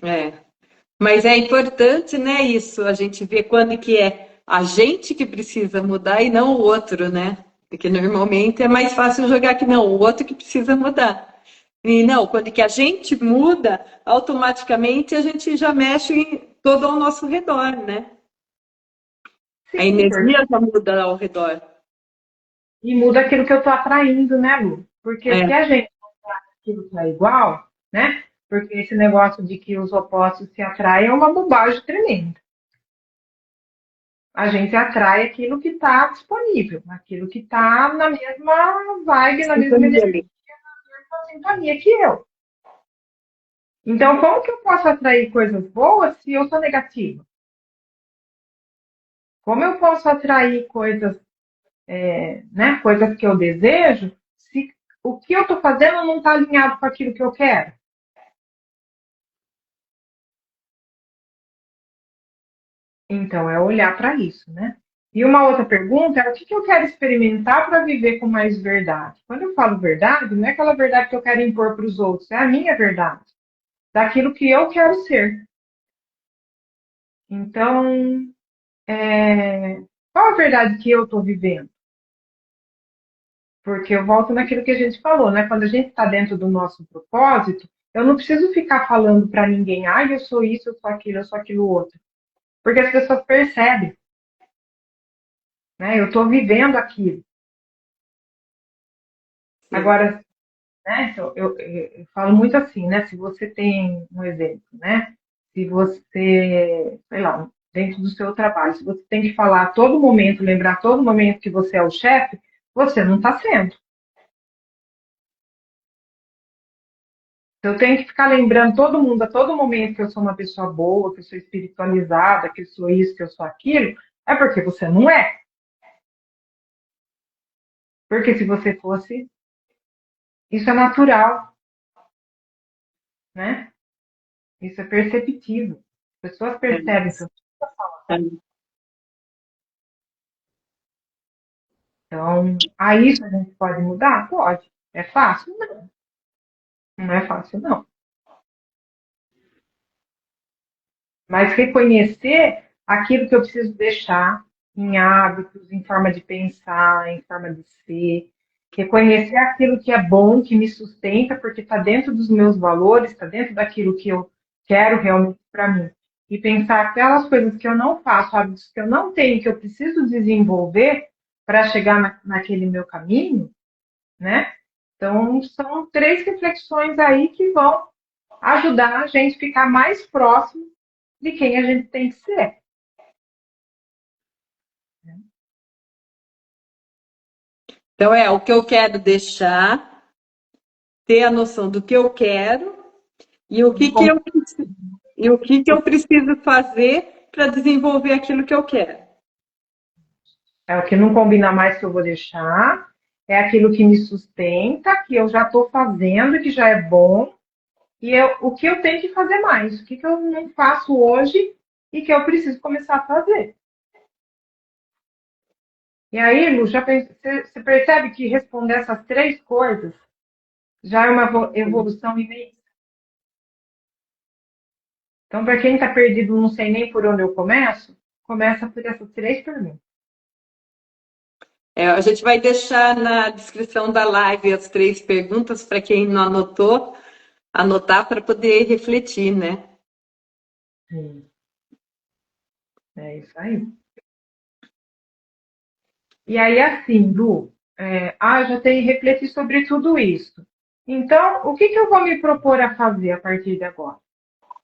É. Mas é importante, né, isso, a gente ver quando que é a gente que precisa mudar e não o outro, né? Porque normalmente é mais fácil jogar que não, o outro que precisa mudar. E não, quando que a gente muda, automaticamente a gente já mexe em todo ao nosso redor, né? A Sim, energia já muda ao redor. e muda aquilo que eu estou atraindo, né, Lu? Porque se É, a gente aquilo que é igual, né? Porque esse negócio de que os opostos se atraem é uma bobagem tremenda. A gente atrai aquilo que está disponível, aquilo que está na mesma vibe, na mesma sintonia energia, ali. na mesma sintonia que eu. Então, como que eu posso atrair coisas boas se eu sou negativa? Como eu posso atrair coisas, né, coisas que eu desejo, se o que eu estou fazendo não está alinhado com aquilo que eu quero? Então, é olhar para isso, né? E uma outra pergunta é o que eu quero experimentar para viver com mais verdade? Quando eu falo verdade, não é aquela verdade que eu quero impor para os outros, é a minha verdade, daquilo que eu quero ser. Então, qual a verdade que eu estou vivendo? Porque eu volto naquilo que a gente falou, né? Quando a gente está dentro do nosso propósito, eu não preciso ficar falando para ninguém, ah, eu sou isso, eu sou aquilo outro. Porque as pessoas percebem, né? Eu estou vivendo aquilo. Sim. Agora, né? Então, eu falo muito assim, né? Se você tem um exemplo, né? Se você, sei lá, dentro do seu trabalho, se você tem que falar a todo momento, lembrar a todo momento que você é o chefe, você não está sendo. Eu tenho que ficar lembrando todo mundo, a todo momento, que eu sou uma pessoa boa, que eu sou espiritualizada, que eu sou isso, que eu sou aquilo, é porque você não é. Porque se você fosse, isso é natural, né? Isso é perceptível. As pessoas percebem que eu sou. Então, aí isso a gente pode mudar? Pode. É fácil? Não. Não é fácil, não. Mas reconhecer aquilo que eu preciso deixar em hábitos, em forma de pensar, em forma de ser. Reconhecer aquilo que é bom, que me sustenta, porque está dentro dos meus valores, está dentro daquilo que eu quero realmente para mim. E pensar aquelas coisas que eu não faço, hábitos que eu não tenho, que eu preciso desenvolver para chegar naquele meu caminho, né? Então, são três reflexões aí que vão ajudar a gente a ficar mais próximo de quem a gente tem que ser. Então, o que eu quero deixar, ter a noção do que eu quero e o que, que eu, e o que, que eu preciso fazer para desenvolver aquilo que eu quero. É o que não combina mais que eu vou deixar, é aquilo que me sustenta, que eu já estou fazendo, que já é bom, e o que eu tenho que fazer mais, o que, que eu não faço hoje e que eu preciso começar a fazer. E aí, Lu, você percebe que responder essas três coisas já é uma evolução imensa. Então, para quem está perdido, não sei nem por onde eu começo, começa por essas três perguntas. A gente vai deixar na descrição da live as três perguntas para quem não anotou, anotar para poder refletir, né? Sim. É isso aí. E aí, assim, Lu, já tenho que refletir sobre tudo isso. Então, o que, que eu vou me propor a fazer a partir de agora?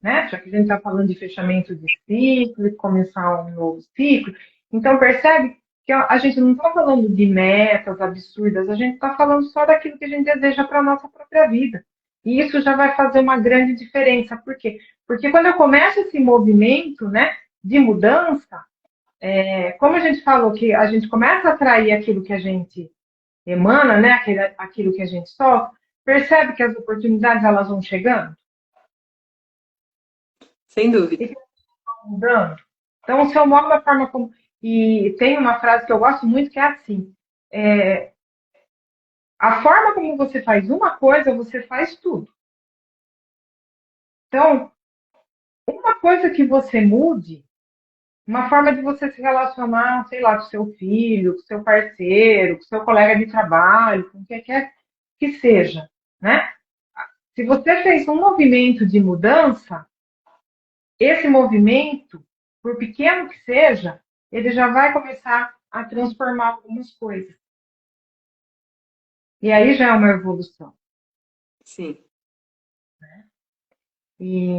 Né? Já que a gente está falando de fechamento de ciclo, de começar um novo ciclo, então percebe que a gente não está falando de metas absurdas, a gente está falando só daquilo que a gente deseja para a nossa própria vida. E isso já vai fazer uma grande diferença. Por quê? Porque quando eu começo esse movimento, né, de mudança, como a gente falou, que a gente começa a atrair aquilo que a gente emana, né, aquilo que a gente sofre, percebe que as oportunidades elas vão chegando Sem dúvida. e que vão mudando. Então, se eu moro da forma como. E tem uma frase que eu gosto muito que é assim: é, a forma como você faz uma coisa, você faz tudo. Então, uma coisa que você mude, uma forma de você se relacionar, sei lá, com seu filho, com seu parceiro, com seu colega de trabalho, com quem quer que seja, né? Se você fez um movimento de mudança, esse movimento, por pequeno que seja, ele já vai começar a transformar algumas coisas. E aí já é uma evolução. Sim. E,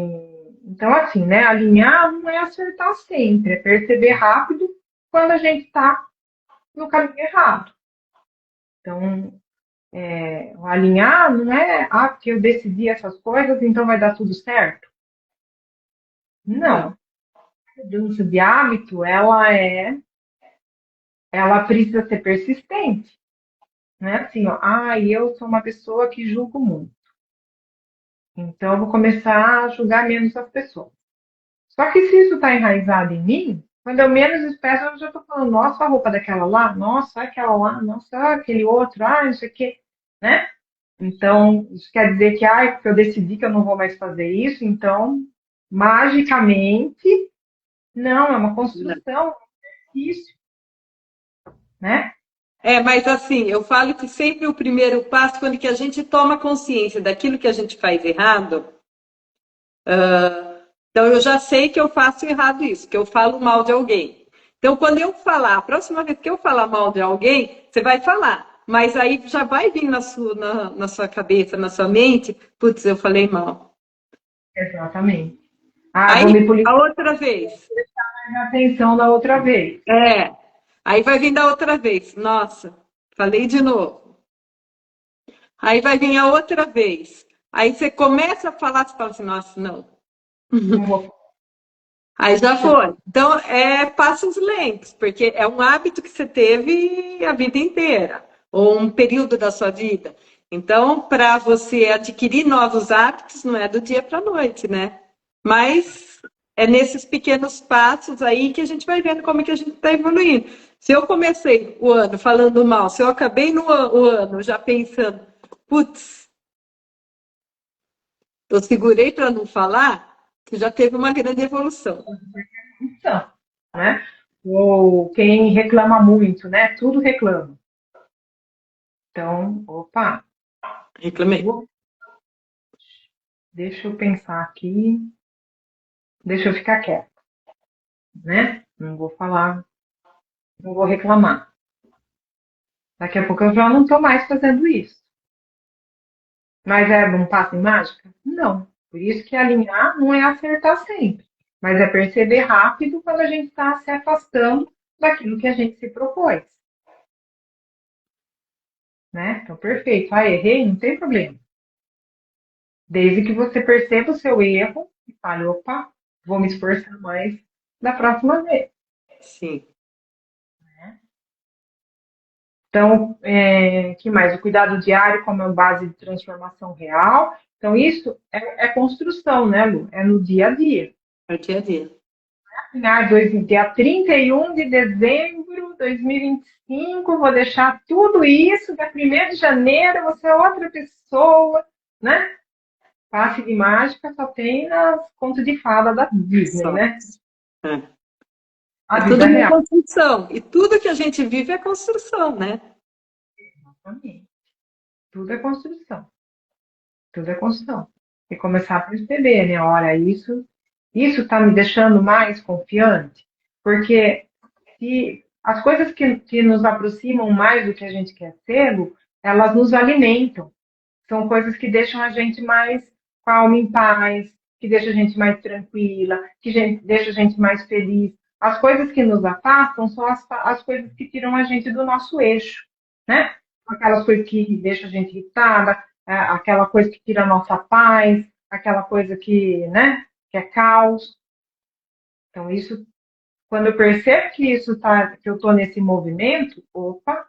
então, assim, né? Alinhar não é acertar sempre, é perceber rápido quando a gente está no caminho errado. Então, o alinhar não é, porque eu decidi essas coisas, então vai dar tudo certo. Não. Não. A mudança de hábito, ela precisa ser persistente. Não é assim, ó, eu sou uma pessoa que julgo muito. Então, eu vou começar a julgar menos as pessoas. Só que se isso está enraizado em mim, quando eu menos espero, eu já estou falando, nossa, a roupa daquela lá, nossa, aquela lá, nossa, aquele outro, não sei o quê, né? Então, isso quer dizer que, porque eu decidi que eu não vou mais fazer isso, então, magicamente, não, é uma construção, é um exercício, né? Mas assim, eu falo que sempre o primeiro passo, quando que a gente toma consciência daquilo que a gente faz errado, então eu já sei que eu faço errado isso, que eu falo mal de alguém. Então, quando eu falar, a próxima vez que eu falar mal de alguém, você vai falar. Mas aí já vai vir na sua cabeça, na sua mente, putz, eu falei mal. Exatamente. Aí, Vou me policiar a outra vez. a atenção da outra vez. É. Aí vai vir da outra vez. Nossa, falei de novo. Aí vai vir a outra vez. Aí você começa a falar, você fala assim, nossa, não. Não vou. Aí já foi. Então, é passos lentos, porque é um hábito que você teve a vida inteira, ou um período da sua vida. Então, para você adquirir novos hábitos, não é do dia para a noite, né? Mas é nesses pequenos passos aí que a gente vai vendo como é que a gente está evoluindo. Se eu comecei o ano falando mal, se eu acabei o ano já pensando, putz, eu segurei para não falar, que já teve uma grande evolução. Então, né? Ou quem reclama muito, né? Tudo reclama. Então, opa, Reclamei. deixa eu pensar aqui, deixa eu ficar quieto, né? Não vou falar, não vou reclamar. Daqui a pouco eu já não estou mais fazendo isso. Mas é um passo em mágica? Não. Por isso que alinhar não é acertar sempre, mas é perceber rápido quando a gente está se afastando daquilo que a gente se propôs, né? Então, perfeito. Ah, errei, não tem problema. Desde que você perceba o seu erro e fale, opa, vou me esforçar mais da próxima vez. Sim. Então, que mais? O cuidado diário como é base de transformação real. Então, isso é construção, né, Lu? É no dia a dia. É o dia a dia. Dia 31 de dezembro de 2025, vou deixar tudo isso, dia 1º de janeiro, você é outra pessoa, né? Passe de mágica só tem nas contos de fada da Disney, Só. né? É. A É tudo vida uma real. construção. E tudo que a gente vive é construção, né? Exatamente. Tudo é construção. Tudo é construção. E começar a perceber, né? Olha, isso está me deixando mais confiante, porque se as coisas que nos aproximam mais do que a gente quer ser, elas nos alimentam. São coisas que deixam a gente mais com a alma em paz, que deixam a gente mais tranquila, deixa a gente mais feliz. As coisas que nos afastam são as coisas que tiram a gente do nosso eixo, né? Aquelas coisas que deixam a gente irritada, aquela coisa que tira a nossa paz, aquela coisa que, né, que é caos. Então, isso, quando eu percebo que que eu estou nesse movimento, opa,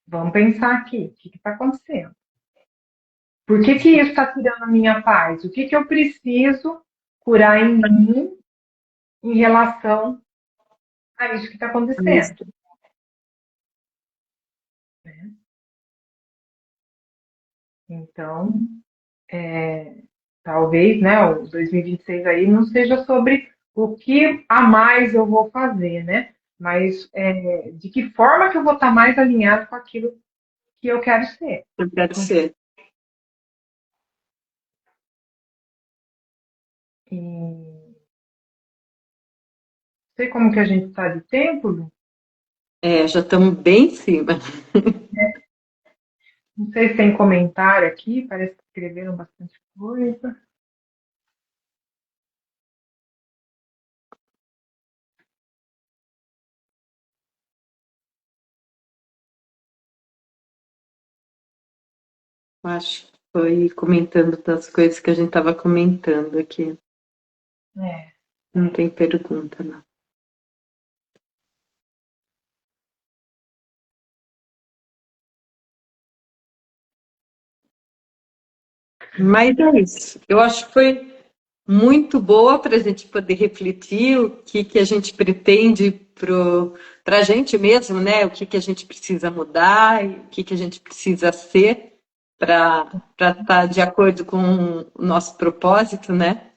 vamos pensar aqui, o que está acontecendo? Por que que isso está tirando a minha paz? O que que eu preciso curar em mim em relação a isso que está acontecendo? Então, talvez, né, o 2026 aí não seja sobre o que a mais eu vou fazer, né? Mas de que forma que eu vou estar mais alinhado com aquilo que eu quero ser. Eu quero ser. E não sei como que a gente está de tempo, Lu. É, já estamos bem em cima. Não sei se tem comentário aqui, parece que escreveram bastante coisa. Eu acho que foi comentando das coisas que a gente estava comentando aqui. É. Não tem pergunta, não. Mas é isso. Eu acho que foi muito boa para a gente poder refletir o que a gente pretende para a gente mesmo, né? O que a gente precisa mudar, e o que a gente precisa ser para estar de acordo com o nosso propósito, né?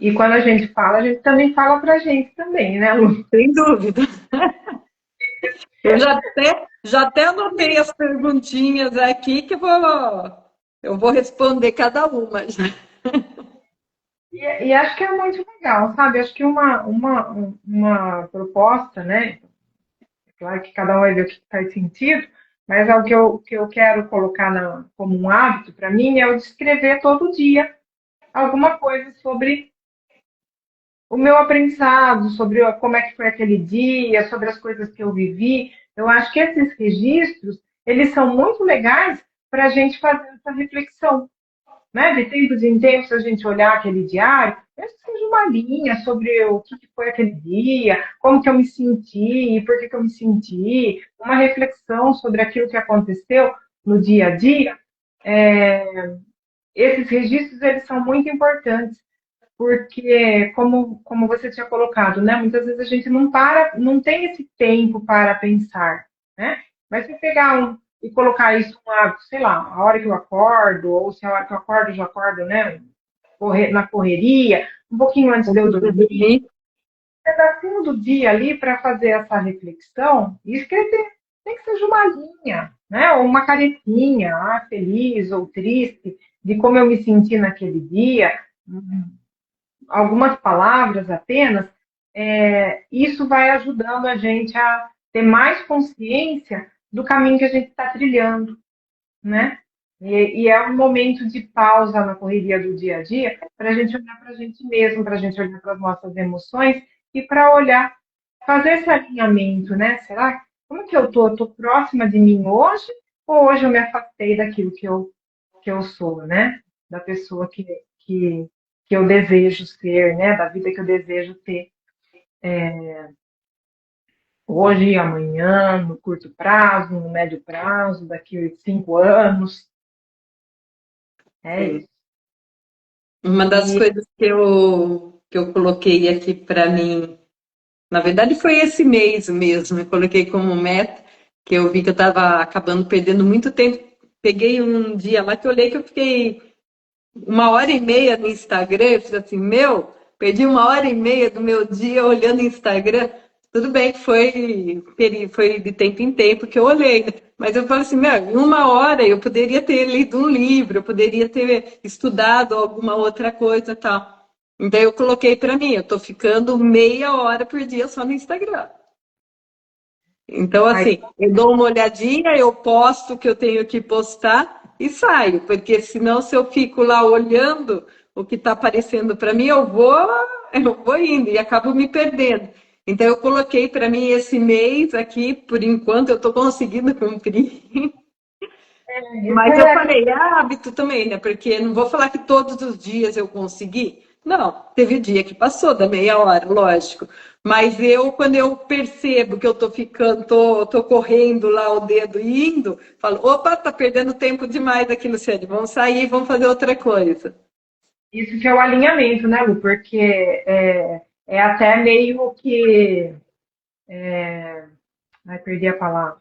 E quando a gente fala, a gente também fala pra gente também, né, Lu? Sem dúvida. Eu já até anotei as perguntinhas aqui que eu vou responder cada uma. E acho que é muito legal, sabe? Acho que uma proposta, né? Claro que cada um vai ver o que faz sentido, mas é o que eu quero colocar como um hábito para mim é o de escrever todo dia alguma coisa sobre o meu aprendizado, sobre como é que foi aquele dia, sobre as coisas que eu vivi. Eu acho que esses registros, eles são muito legais para a gente fazer essa reflexão, né? De tempos em tempos a gente olhar aquele diário, mesmo que seja uma linha sobre o que foi aquele dia, como que eu me senti, por que que eu me senti, uma reflexão sobre aquilo que aconteceu no dia a dia. Esses registros, eles são muito importantes, porque, como você tinha colocado, né? Muitas vezes a gente não tem esse tempo para pensar, né? Mas se pegar e colocar isso sei lá, a hora que eu acordo, ou se a hora que eu acordo, eu já acordo, né? Na correria, um pouquinho antes de eu dormir, um pedacinho do dia ali para fazer essa reflexão e escrever, nem que seja uma linha, né? Ou uma caretinha, feliz ou triste, de como eu me senti naquele dia, algumas palavras apenas, isso vai ajudando a gente a ter mais consciência do caminho que a gente está trilhando, né? E é um momento de pausa na correria do dia a dia para a gente olhar para a gente mesmo, para a gente olhar para as nossas emoções e para olhar, fazer esse alinhamento, né? Será? Como que eu tô? Eu tô próxima de mim hoje ou hoje eu me afastei daquilo que eu sou, né? Da pessoa que, que eu desejo ser, né? Da vida que eu desejo ter hoje e amanhã, no curto prazo, no médio prazo, daqui a 5 anos. É Sim. isso. Uma das E coisas que eu coloquei aqui para mim, na verdade foi esse mês mesmo, eu coloquei como meta, que eu vi que eu estava acabando perdendo muito tempo. Peguei um dia lá que eu olhei que eu fiquei 1h30 no Instagram, eu fiz assim, perdi 1h30 do meu dia olhando o Instagram. Tudo bem que foi de tempo em tempo que eu olhei, né? Mas eu falo assim, em 1 hora eu poderia ter lido um livro, eu poderia ter estudado alguma outra coisa e tal. Então eu coloquei para mim, eu estou ficando meia hora por dia só no Instagram. Então, aí, assim, eu dou uma olhadinha, eu posto o que eu tenho que postar e saio, porque senão, se eu fico lá olhando o que está aparecendo para mim, eu vou indo e acabo me perdendo. Então, eu coloquei para mim esse mês aqui, por enquanto, eu estou conseguindo cumprir. isso Mas eu é falei, é hábito também, né? Porque não vou falar que todos os dias eu consegui. Não, teve dia que passou da meia hora, lógico. Mas quando eu percebo que eu tô ficando, tô correndo lá o dedo e indo, falo, opa, tá perdendo tempo demais aqui, Luciane, vamos sair, vamos fazer outra coisa. isso que é o alinhamento, né, Lu? Porque é até meio que. Ai, perdi a palavra.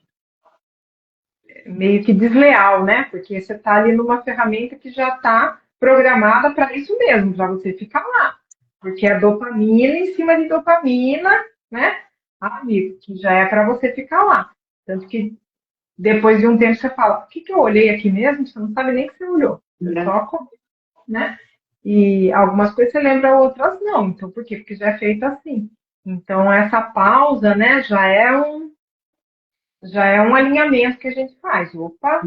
Meio que desleal, né? Porque você está ali numa ferramenta que já está programada para isso mesmo, para você ficar lá. Porque é dopamina em cima de dopamina, né? Amigo, que já é para você ficar lá. Tanto que depois de um tempo você fala, o que, que eu olhei aqui mesmo? Você não sabe nem que você olhou. Você só, né? E algumas coisas você lembra, outras não. Então, por quê? Porque já é feito assim. Então, essa pausa, né, já é um alinhamento que a gente faz. Opa,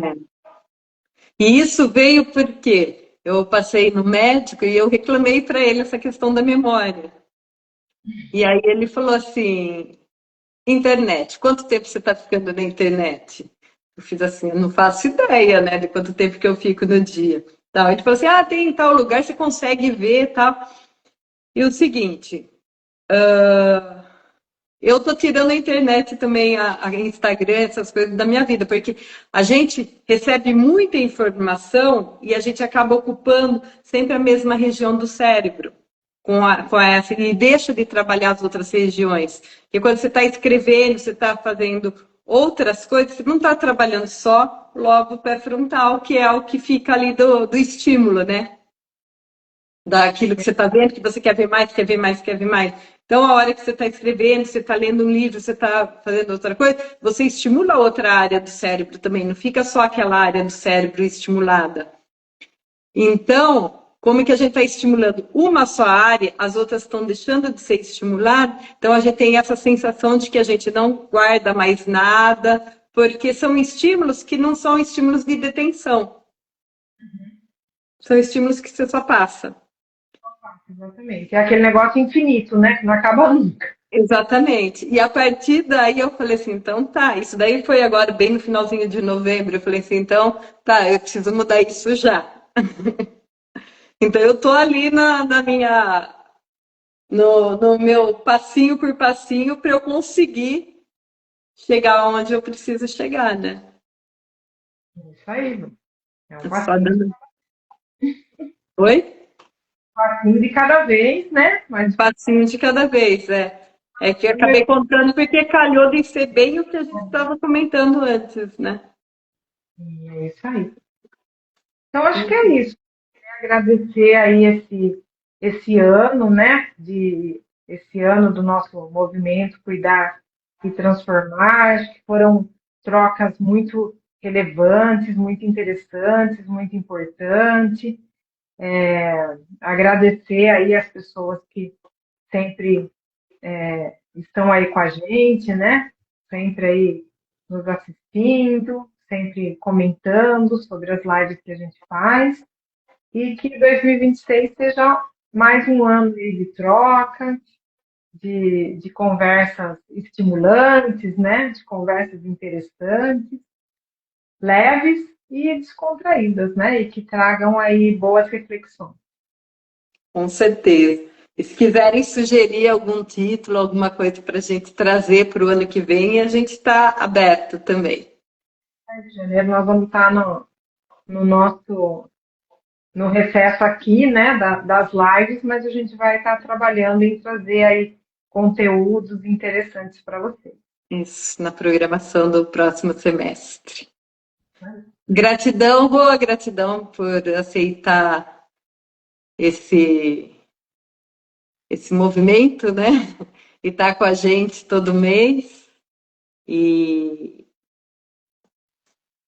E isso veio porque eu passei no médico e eu reclamei para ele essa questão da memória. E aí ele falou assim, internet, quanto tempo você está ficando na internet? Eu fiz assim, eu não faço ideia, né, de quanto tempo que eu fico no dia. Então, ele falou assim, tem em tal lugar, você consegue ver, tal. E o seguinte, eu tô tirando a internet também, a Instagram, essas coisas da minha vida, porque a gente recebe muita informação e a gente acaba ocupando sempre a mesma região do cérebro com essa, e deixa de trabalhar as outras regiões. Porque quando você está escrevendo, você está fazendo outras coisas, você não está trabalhando só logo pré-frontal, que é o que fica ali do estímulo, né? Daquilo que você está vendo, que você quer ver mais, quer ver mais, quer ver mais. Então, a hora que você está escrevendo, você está lendo um livro, você está fazendo outra coisa, você estimula outra área do cérebro também, não fica só aquela área do cérebro estimulada. Então, como é que a gente está estimulando uma só área, as outras estão deixando de ser estimuladas, então a gente tem essa sensação de que a gente não guarda mais nada, porque são estímulos que não são estímulos de detenção, são estímulos que você só passa. exatamente. É aquele negócio infinito, né? Que não acaba nunca. Exatamente. E a partir daí eu falei assim, então tá, isso daí foi agora bem no finalzinho de novembro. Eu falei assim, então tá, eu preciso mudar isso já. Então eu tô ali na minha, no meu passinho por passinho para eu conseguir chegar onde eu preciso chegar, né? Isso aí, Lu. É um Só passinho, dando. Oi? passinho de cada vez, né? Mas Passinho de cada vez, é. É que eu acabei contando porque calhou de ser bem o que a gente estava comentando antes, né? é isso aí. Então, acho que é isso. Agradecer aí esse ano, né? Esse ano do nosso movimento Cuidar e Transformar. Acho que foram trocas muito relevantes, muito interessantes, muito importantes. Agradecer aí as pessoas que sempre estão aí com a gente, né? Sempre aí nos assistindo, sempre comentando sobre as lives que a gente faz. E que 2026 seja mais um ano de troca, de conversas estimulantes, né? De conversas interessantes, leves e descontraídas, né? E que tragam aí boas reflexões. Com certeza. E se quiserem sugerir algum título, alguma coisa para a gente trazer para o ano que vem, a gente está aberto também. Em janeiro nós vamos estar no nosso no recesso aqui, né, das lives, mas a gente vai estar trabalhando em trazer aí conteúdos interessantes para vocês. Isso, na programação do próximo semestre. Gratidão, boa gratidão por aceitar esse, esse movimento, né? E estar com a gente todo mês. E,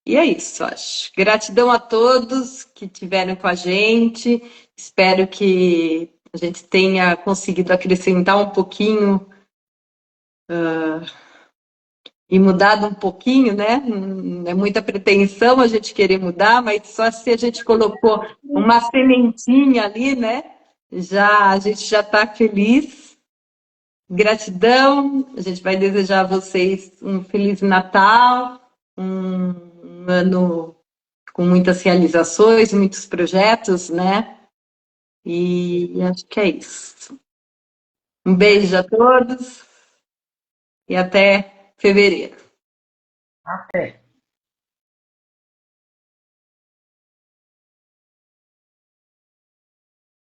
e é isso, acho. Gratidão a todos que estiveram com a gente. Espero que a gente tenha conseguido acrescentar um pouquinho e mudado um pouquinho, né? Não é muita pretensão a gente querer mudar, mas só se a gente colocou uma sementinha ali, né? Já a gente já está feliz. Gratidão. A gente vai desejar a vocês um feliz Natal, um ano com muitas realizações, muitos projetos, né? E acho que é isso. Um beijo a todos e até fevereiro. Até.